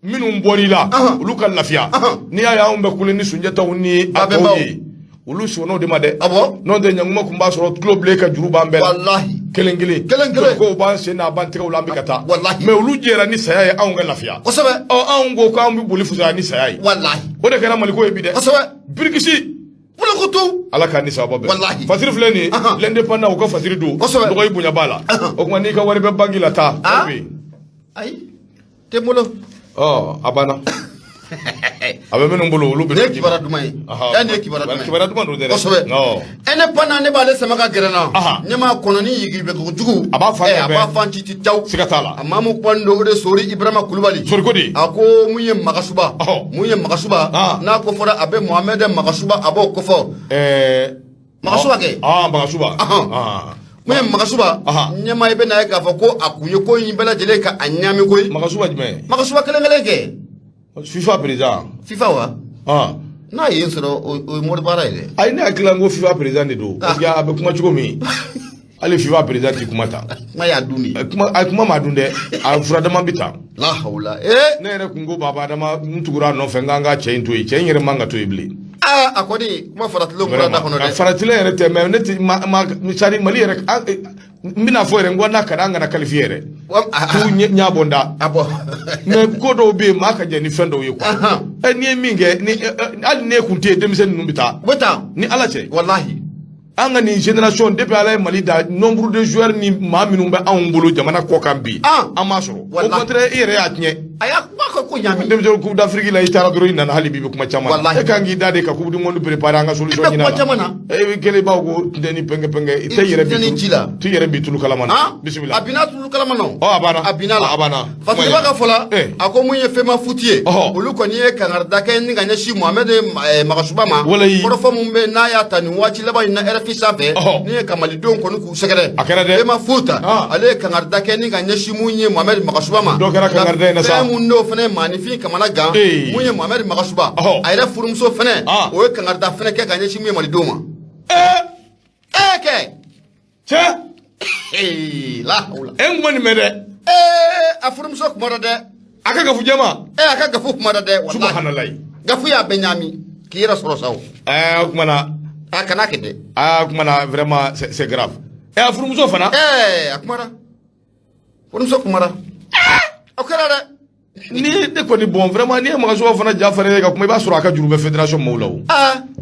Speaker 1: minnu bɔr'i la olu ka lafiya n'i y'a ye anw bɛ kule ni Sunjataw ni a tɔw ye olu sɔnna o de ma dɛ n'o tɛ ɲanguma tun b'a sɔrɔ tulo bilen ka juru b'an bɛɛ la kelen kelen ko b'an sen n'a ban tɛgɛw la an bɛ ka taa mais olu jɛra ni saya ye anw ka lafiya anw ko k'anw bɛ boli fusaya ni saya ye o de kɛra Maliko ye bi dɛ birikisi ala k'a ni sababa bɛɛ fasiri filɛ nin ye l'indépendant u ka fasiri don dɔgɔ i bonya b'a la o tuma n'i ka wari bɛ banki la taa
Speaker 2: ayi tɛ n bolo
Speaker 1: a banna a bɛ minnu bolo olu bɛ
Speaker 2: ne kibara duman ye yan de ye kibara
Speaker 1: duman don dɛ
Speaker 2: kosɛbɛ indépendant ne b'ale sama ka gɛrɛ na ne m'a kɔnɔ ni yigi bɛ jugu
Speaker 1: a b'a
Speaker 2: fan ci taw
Speaker 1: siga t'a la
Speaker 2: a maa mun kuma do o de Sori Ibrahima Kulubali
Speaker 1: Sori ko di
Speaker 2: a ko mun ye Magasuba n'a ko fɔra a bɛ Mohamed Magasuba a b'o kofɔ Magasuba kɛ
Speaker 1: Magasuba
Speaker 2: mun ye Magasuba ɲɛmaa i bɛ na ye k'a fɔ ko a kun ye ko in bɛɛ lajɛlen ka a ɲaami koyi
Speaker 1: Magasuba jumɛn
Speaker 2: Magasuba kelen kɛ
Speaker 1: FIFA président
Speaker 2: FIFA wa n'a ye n sɔrɔ o ye mɔri baara ye dɛ
Speaker 1: ayi ne hakili la n ko FIFA président de don parce que a bɛ kuma cogo min hali FIFA président ti kuma ta
Speaker 2: kuma y'a dun de
Speaker 1: a kuma ma dun dɛ a furadama bi ta
Speaker 2: la hawla
Speaker 1: ne yɛrɛ kun ko baba adama n tugura a nɔfɛ n k'an ka cɛ in to yen cɛ in yɛrɛ man ka to yen bilen
Speaker 2: a kɔni kuma faratilen kura da kɔnɔ dɛ
Speaker 1: faratilen yɛrɛ tɛ mais ne ti misali Mali yɛrɛ n bɛna fɔ yɛrɛ n ko n'a ka d'an kana qualifier yɛrɛ k'u ɲɛ bɔ n da mais ko dɔw bɛ yen maa ka jɛ ni fɛn dɔw ye quoi n'i ye min kɛ hali ne kun tɛ yen denmisɛnnin ninnu bɛ taa ni ala cɛ
Speaker 2: wallahi
Speaker 1: an ka nin génération depuis ala ye Mali da nombre de joueurs ni maa minnu bɛ anw bolo jamana kɔ kan bi an m'a sɔrɔ au contraire i yɛrɛ y'a tiɲɛ
Speaker 2: a y'a kuma ko ɲaami
Speaker 1: denmisɛnnin coupe d'Afrique la i taara dɔrɔn i nana hali bi bɛ kuma caman e kan k'i da de ka coupe du monde préparer an ka solution ɲini a la e bɛ kelen b'a ko ntɛni pɛnkɛ i tɛ yɛrɛ bi tulu kalama na bisimila
Speaker 2: a binna tulu kalama na
Speaker 1: a banna
Speaker 2: a binna la
Speaker 1: a banna
Speaker 2: Fatigiba ka fɔ la a ko mun ye fɛnma futi ye olu kɔni ye kangarida kɛ ni ka ɲɛsin Mohamed Magasuba ma kɔrɔfɔ mun bɛ n'a y'a ta nin waati laban in na RFI sanfɛ ni ye kamalidenw kɔni k'u sɛgɛrɛ
Speaker 1: a kɛra dɛ
Speaker 2: fɛnma futa ale ye kangarida kɛ ni ka ɲɛsin mun ye Mohamed Magasuba ma
Speaker 1: dɔ kɛra kangarida in na sa
Speaker 2: fɛn mun n'o fana ye manifin kamana gan mun ye Mohamed Magasuba a yɛrɛ furumuso fɛnɛ o ye kangarida fɛnɛ kɛ ka ɲɛsin mun ye malidenw ma kɛ cɛ la hawla
Speaker 1: kuma nin mɛn dɛ
Speaker 2: a furumuso kuma dɔ dɛ
Speaker 1: a ka gafu jama
Speaker 2: a ka gafu kuma dɔ dɛ
Speaker 1: subhanallah
Speaker 2: gafu y'a bɛɛ ɲaami k'i yɛrɛ sɔrɔ sa o
Speaker 1: o kumana
Speaker 2: a kana kɛ dɛ
Speaker 1: kumana vraiment c'est grave a furumuso fana
Speaker 2: a kumara furumuso kumara o kɛra dɛ
Speaker 1: ni ne kɔni bon vraiment ni ye Magasuba fana ja fana ka kuma i b'a sɔrɔ a ka juru bɛ fédération maaw la o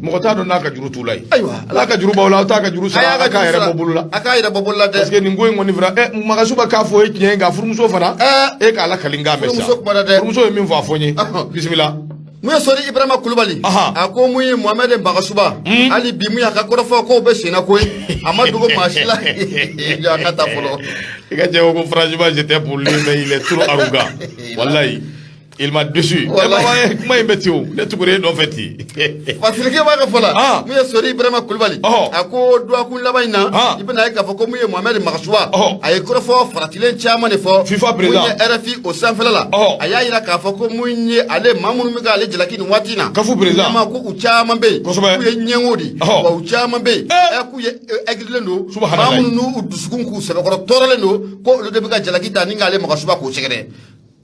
Speaker 1: mɔgɔ t'a dɔn n'a ka juru t'u la ye
Speaker 2: ayiwa
Speaker 1: ala ka juru b'aw la aw t'a ka juru sara a k'a yɛrɛ bɔ bolo la
Speaker 2: a k'a yɛrɛ bɔ bolo la dɛ
Speaker 1: parce que nin ko in kɔni fana Magasuba k'a fɔ e tiɲɛ nka furumuso fana e k'a lakali n k'a mɛn sa furumuso ye min fɔ a fɔ n ye bisimila
Speaker 2: mun ye sɔri Ibrahima Kulubali a ko mun ye Mohamed Magasuba hali bi mun y'a ka kɔrɔfɔ k'o bɛ senna koyi a ma dogo maa si la a ka taa fɔlɔ
Speaker 1: i ka cɛ ko franchement j'étais pour lui mais il est trop arrogant wallahi il m'a déçu kuma in bɛ ten o ne tugura e nɔfɛ ten
Speaker 2: Fasirike b'a ka fɔ la mun ye sɔri Ibrahima Kulubali a ko duwakun laban in na i bɛna ye k'a fɔ ko mun ye Mohamed Magasuba a ye kɔrɔfɔ faratilen caman de fɔ
Speaker 1: FIFA président
Speaker 2: mun ye RFI o sanfɛla la a y'a yira k'a fɔ ko mun ye ale maa minnu bɛ k'ale jalaki nin waati in na
Speaker 1: kafu président
Speaker 2: ko u caman bɛ yen
Speaker 1: kosɛbɛ
Speaker 2: k'u ye ɲɛngo de wa u caman bɛ yen k'u ye ɛgirilen don maa minnu n'u dusukun k'u sɛbɛkɔrɔ tɔɔrɔlen don ko olu de bɛ ka jalaki ta ni k'ale Magasuba k'o sɛgɛrɛ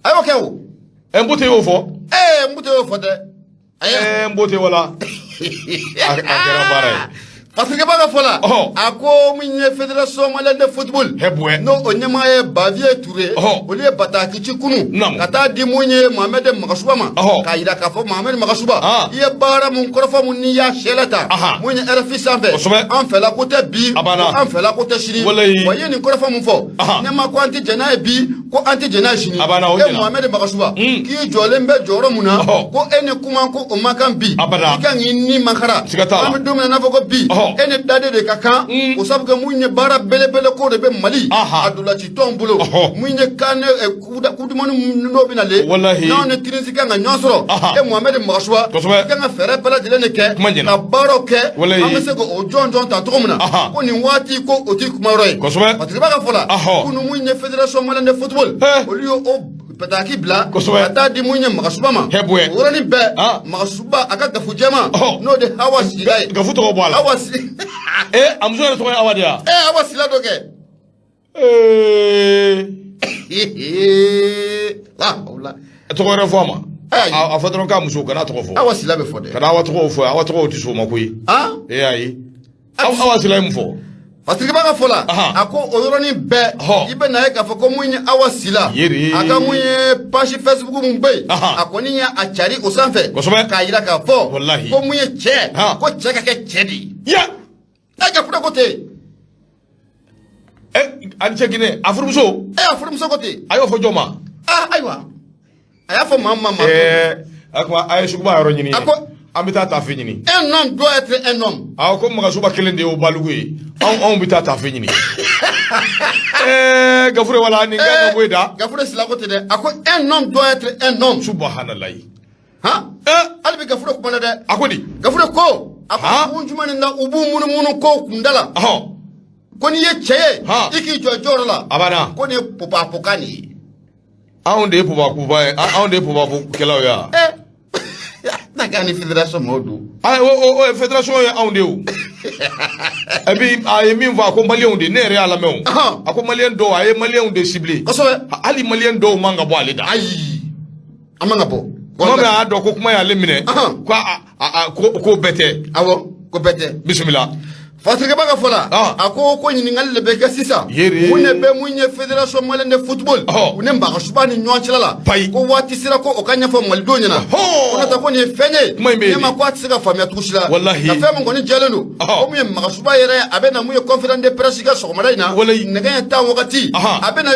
Speaker 2: a y'o kɛ o
Speaker 1: Mbote y'o fɔ
Speaker 2: Mbote y'o fɔ dɛ
Speaker 1: Mbote wala a kɛra baara ye
Speaker 2: Fasirike b'a ka fɔ la a ko mun ye fédération malienne de football n'o o ɲɛmaa ye Bavier Touré olu ye bataki ci kunu ka taa di mun ye Mohamed Magasuba ma k'a yira k'a fɔ Mohamed Magasuba i ye baara mun kɔrɔfɔ mun n'i y'a sɛlɛ ta mun ye RFI sanfɛ an fɛla ko tɛ bi an fɛla ko tɛ sini wa i ye nin kɔrɔfɔ mun fɔ ne ma ko an tɛ jɛn n'a ye bi ko an tɛ jɛn n'a ye sini e Mohamed Magasuba k'i jɔlen bɛ jɔyɔrɔ mun na ko e ni kuma ko o man kan bi i kan k'i ni makara an bɛ don min na n'a fɔ ko bi e ni dade de ka kan o sabu kɛ mun ye baara belebele ko de bɛ Mali a dolaci tɔn bolo mun ye kan kudumani n'o bɛ nalen n'anw ni Tunisie kan ka ɲɔgɔn sɔrɔ e Mohamed Magasuba i kan ka fɛɛrɛ bɛɛ lajɛlen de kɛ ka baaraw kɛ an bɛ se k'o jɔn ta cogo min na ko nin waati ko o tɛ kuma yɔrɔ ye Fasirike b'a ka fɔ la kunu mun ye fédération malienne de football olu ye o pataki bila ka taa di mun ye Magasuba ma o yɔrɔnin bɛɛ Magasuba a ka gafu jɛma n'o de Awa Sila ye
Speaker 1: gafu tɔgɔ bɔ a la a muso yɛrɛ tɔgɔ ye Awa de ya
Speaker 2: Awa Sila dɔ kɛ
Speaker 1: tɔgɔ wɛrɛ fɔ a ma a fɔ dɔrɔn k'a muso kana tɔgɔ fɔ
Speaker 2: Awa Sila bɛ fɔ dɛ
Speaker 1: kana Awa tɔgɔw fɔ Awa tɔgɔw tɛ sɔn o ma koyi ayi Awa Sila ye mun fɔ
Speaker 2: Fasirike b'a ka fɔ la a ko o yɔrɔnin bɛɛ i bɛ na ye k'a fɔ ko mun ye Awa Sila a ka mun ye page Facebook mun bɛ yen a kɔni ye a cari o sanfɛ k'a yira k'a fɔ ko mun ye cɛ ko cɛ ka kɛ cɛ de ye Gafure ko ten
Speaker 1: a ni cɛ Guinée a furumuso
Speaker 2: a furumuso ko ten
Speaker 1: a y'o fɔ jɔn ma
Speaker 2: ayiwa a y'a fɔ maa min ma
Speaker 1: a kuma a ye suguba yɔrɔ ɲini an bɛ taa tafe ɲini
Speaker 2: un homme doit être un homme
Speaker 1: ko Magasuba kelen de y'o baliku ye anw bɛ taa tafe ɲini Gafure wala nin kan ka bɔ yen da
Speaker 2: Gafure Sila ko ten dɛ a ko un homme doit être un homme
Speaker 1: subahanallahi
Speaker 2: hali bi Gafure kumana dɛ
Speaker 1: a ko di
Speaker 2: Gafure ko a ko kun jumɛn nin na u b'u munumunu ko kunda la ko n'i ye cɛ ye i k'i jɔ jɔyɔrɔ la
Speaker 1: a banna
Speaker 2: ko nin ye pupa nin ye
Speaker 1: anw de ye pupa ye anw de ye pupakɛlaw ye wa
Speaker 2: n'a kɛra ni fédération maaw don
Speaker 1: o fédération ye anw de ye o et puis a ye min fɔ a ko maliyɛnw de ne yɛrɛ y'a lamɛn o a ko maliyɛn dɔw a ye maliyɛnw de ciblé
Speaker 2: kosɛbɛ
Speaker 1: hali maliyɛn dɔw man ka bɔ ale da
Speaker 2: ayi a man ka bɔ
Speaker 1: kuma min a y'a dɔn ko kuma y'ale minɛ ko bɛɛ tɛ
Speaker 2: awɔ ko bɛɛ tɛ
Speaker 1: bisimila
Speaker 2: Fasirike b'a ka fɔ la a ko ɲininkali de bɛ kɛ sisan mun de bɛ mun ye fédération malienne de football u ni Magasuba ni ɲɔgɔn cɛla la ko waati sera ko o ka ɲɛfɔ malidenw ɲɛna ko n'o tɛ ko nin ye fɛn ye ne ma ko a tɛ se ka faamuya cogo si la ka fɛn min kɔni jɛlen don ko mun ye Magasuba yɛrɛ a bɛ na mun ye conférence de presse kɛ sɔgɔmada in na nɛgɛ ɲɛ 10 wagati a bɛ na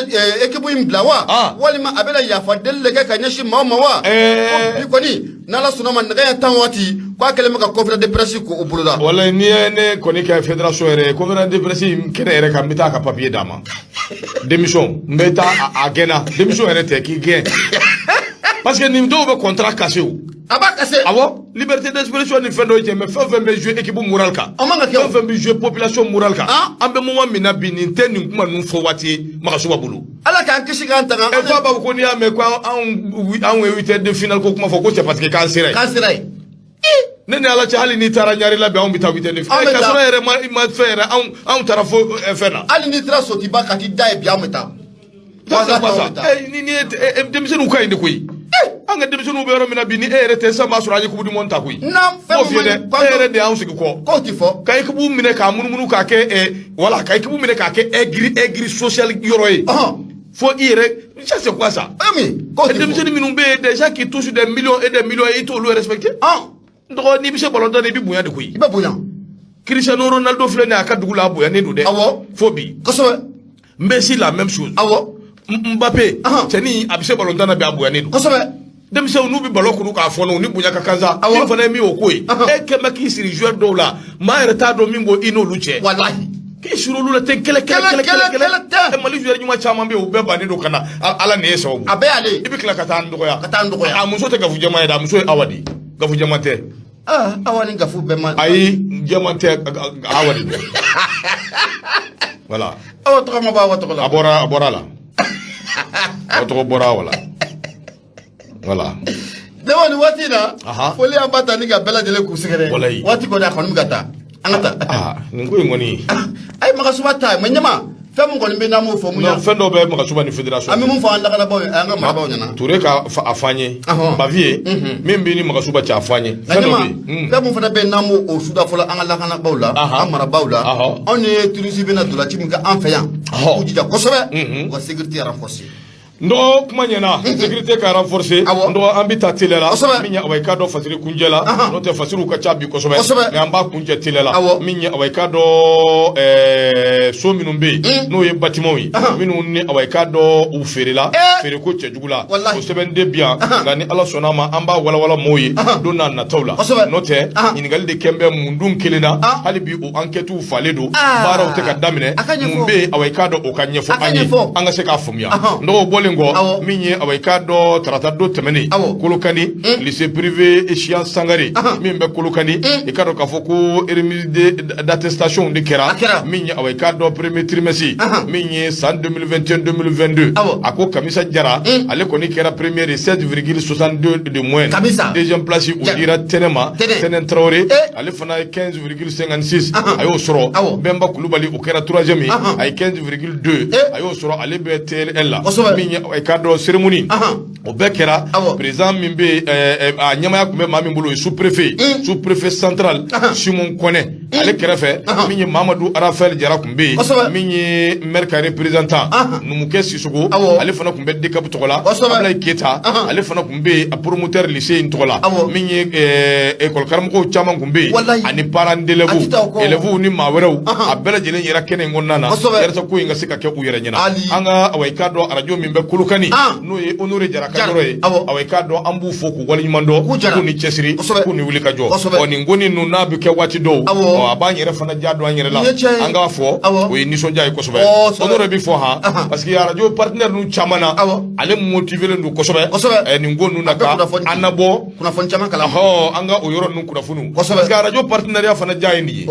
Speaker 2: équipe in bila wa walima a bɛ na yafa deli de kɛ ka ɲɛsin maa o ma wa bi kɔni n'Ala sɔnna ma nɛgɛ ɲɛ 10 wagati k'a kɛlen bɛ ka conférence de presse k'o boloda
Speaker 1: walayi n'i ye ne kɔni kɛ fédération yɛrɛ conférence de presse kɛnɛ yɛrɛ kan n bɛ taa ka papier d'a ma démission n bɛ taa a gɛnna démission yɛrɛ tɛ k'i gɛn parce que nin dɔw bɛ contrat cassé o
Speaker 2: a b'a cassé
Speaker 1: awɔ liberté d'expression ni fɛn dɔw cɛ mais fɛn o fɛn bɛ jouer équipe morale kan fɛn o fɛn bɛ jouer population morale kan an bɛ moment min na bi nin tɛ nin kuma ninnu fɔ waati ye Magasuba bolo
Speaker 2: ala k'an kisi k'an tanga
Speaker 1: e fa ba ko ni ya me ko an wite de final ko kuma fo ko c'est parce que kan sira ne ni ala cha hali ni tara nyari la be an bita wite de final ka sura yere ma fere an tara fo fena
Speaker 2: ali ni tra soti ba ka ti dai bi ameta
Speaker 1: ni demisenu ka inde koyi an ga demisenu be yoro mina bi ni te sama sura ku di monta koyi
Speaker 2: na
Speaker 1: fe de an sigi ko
Speaker 2: ti fo
Speaker 1: kay ku bu mine ka mununu ka ke wala kay ku bu mine ka ke egri social yoro yi faut ire ça c'est quoi ça
Speaker 2: ami ko ti
Speaker 1: demisenu minun be déjà qui touchent des millions et il faut le respecter ndo ni bi se ballon d'or bi bunya de koyi
Speaker 2: ibe bunya
Speaker 1: Cristiano Ronaldo flene aka dugula buya ne do de faut bi
Speaker 2: ko so
Speaker 1: Messi la même chose Mbappé tani abise ballon d'or na bi abuya ne do
Speaker 2: ko so
Speaker 1: demisɛnw n'u bɛ balo kuru k'a fɔ n'u ni bonya ka kan sa min fana ye min o ko ye e kɛmɛ k'i siri joueur dɔw la maa yɛrɛ t'a dɔn min b'o i n'olu cɛ
Speaker 2: walahi
Speaker 1: k'i siri olu la ten kɛlɛ Mali joueur ɲuman caman bɛ yen u bɛɛ bannen don ka na ala nin ye sababu
Speaker 2: a bɛɛ y'ale
Speaker 1: i bɛ tila ka taa n dɔgɔya a muso tɛ gafu jɛman ye dɛ a muso ye Awa de gafu jɛman tɛ
Speaker 2: Awa ni gafu bɛɛ ma
Speaker 1: ayi jɛman tɛ Awa de don voilà
Speaker 2: Awa tɔgɔ ma bɔ Awa tɔgɔ la
Speaker 1: a bɔra la Awa tɔgɔ bɔra Awa la voilà
Speaker 2: ne wani waati na foli an ba ta ni ka bɛɛ lajɛlen k'u sɛgɛrɛ waati kɔni a kɔni bɛ ka taa an ka taa
Speaker 1: nin ko in kɔni
Speaker 2: ayi Magasuba ta mais ɲama fɛn min kɔni bɛ n'an m'o fɔ mun na
Speaker 1: fɛn dɔw bɛ Magasuba ni fédération
Speaker 2: an bɛ mun fɔ an lakanabaaw an ka marabaaw ɲɛna
Speaker 1: Toure ka a fɔ an ye Bavier min bɛ ni Magasuba cɛ a fɔ an ye
Speaker 2: fɛn mun fana bɛ n'an m'o suda fɔlɔ an ka lakanabaaw la an marabaaw la anw ni tourisme bɛna dolaci min kɛ an fɛ yan k'u jija kosɛbɛ u ka sécurité renforcer
Speaker 1: ndo kuma ɲɛna sécurité ka renforcer ndo an bɛ taa télé la min ye Awa ka dɔ fasiri kunjɛ la n'o tɛ fasiriw ka ca bi kosɛbɛ mais an b'a kunjɛ télé la min ye Awa ka dɔ so minnu bɛ yen n'o ye bâtiment ye minnu ni Awa ka dɔ u feerela feereko cɛjugu la o sɛbɛnden bi yan nka ni Ala sɔnna a ma an b'a walawala mɔɔw ye don n'a nataw la n'o tɛ ɲininkali de kɛn bɛ mun dun kelen na hali bi o enquêtes falen don baaraw tɛ ka daminɛ mun bɛ yen Awa ka dɔ o ka ɲɛfɔ an ye an ka se k'a faamuya n'o bɔlen min ye Awa ka dɔ tarata do tɛmɛnen Kolokani lycée privé Échéance Sangare min bɛ Kolokani i ka dɔn k'a fɔ ko remise d'attestation de kɛra min ye Awa ka dɔ premier trimestre min ye san 2021-2022 a ko Kamisa Jara ale kɔni kɛra premier de 16,62 de moyenne deuxième place o dira Tɛnɛma Tɛnɛ Traoré ale fana ye 15,56 a y'o sɔrɔ Bɛnba Kulubali o kɛra troisième ye a ye 15,2 a y'o sɔrɔ ale bɛ TLL la min ye Awa ka dɔ cérémonie o bɛɛ kɛra président min bɛ a ɲɛmaya tun bɛ maa min bolo o ye sous-préfet central Simon Kɔnɛ ale kɛrɛfɛ min ye Mamadou Arafel Jara tun bɛ yen min ye maire ka représentant Numukɛ Sisoko ale fana tun bɛ DCAP tɔgɔ la Ablaye Keyita ale fana tun bɛ yen a promoteur lycée in tɔgɔ la min ye école karamɔgɔw caman tun bɛ yen ani parents d'élèves élèves ni maa wɛrɛw a bɛɛ lajɛlen yɛrɛ kɛnɛ in kɔnɔna na yɛrɛsa ko in ka se ka kɛ u yɛrɛ ɲɛna an ka Awa ka dɔ radio min bɛ Kolokani n'o ye Honoré Jara ka yɔrɔ ye Awa ka dɔn an b'u fo k'u waleɲuman dɔn k'u ni cɛsiri k'u ni wuli ka jɔ nin ko nin n'a bɛ kɛ waati dɔw a b'an yɛrɛ fana diya don an yɛrɛ la an k'a fɔ o ye nisɔndiya ye kosɛbɛ Honoré bɛ fɔ parce que radio partenaire ninnu caman na ale motivelen don kosɛbɛ nin ko ninnu na ka an nabɔ
Speaker 2: kunnafoni caman kala
Speaker 1: an ka o yɔrɔ ninnu kunnafoniw parce que radio partenariat fana diya ye nin ye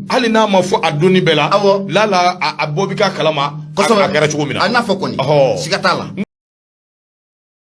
Speaker 1: hali n'a ma fɔ a donni bɛɛ la a bɔ bɛ k'a kalama a kɛra cogo min na
Speaker 2: a n'a fɔ kɔni siga t'a la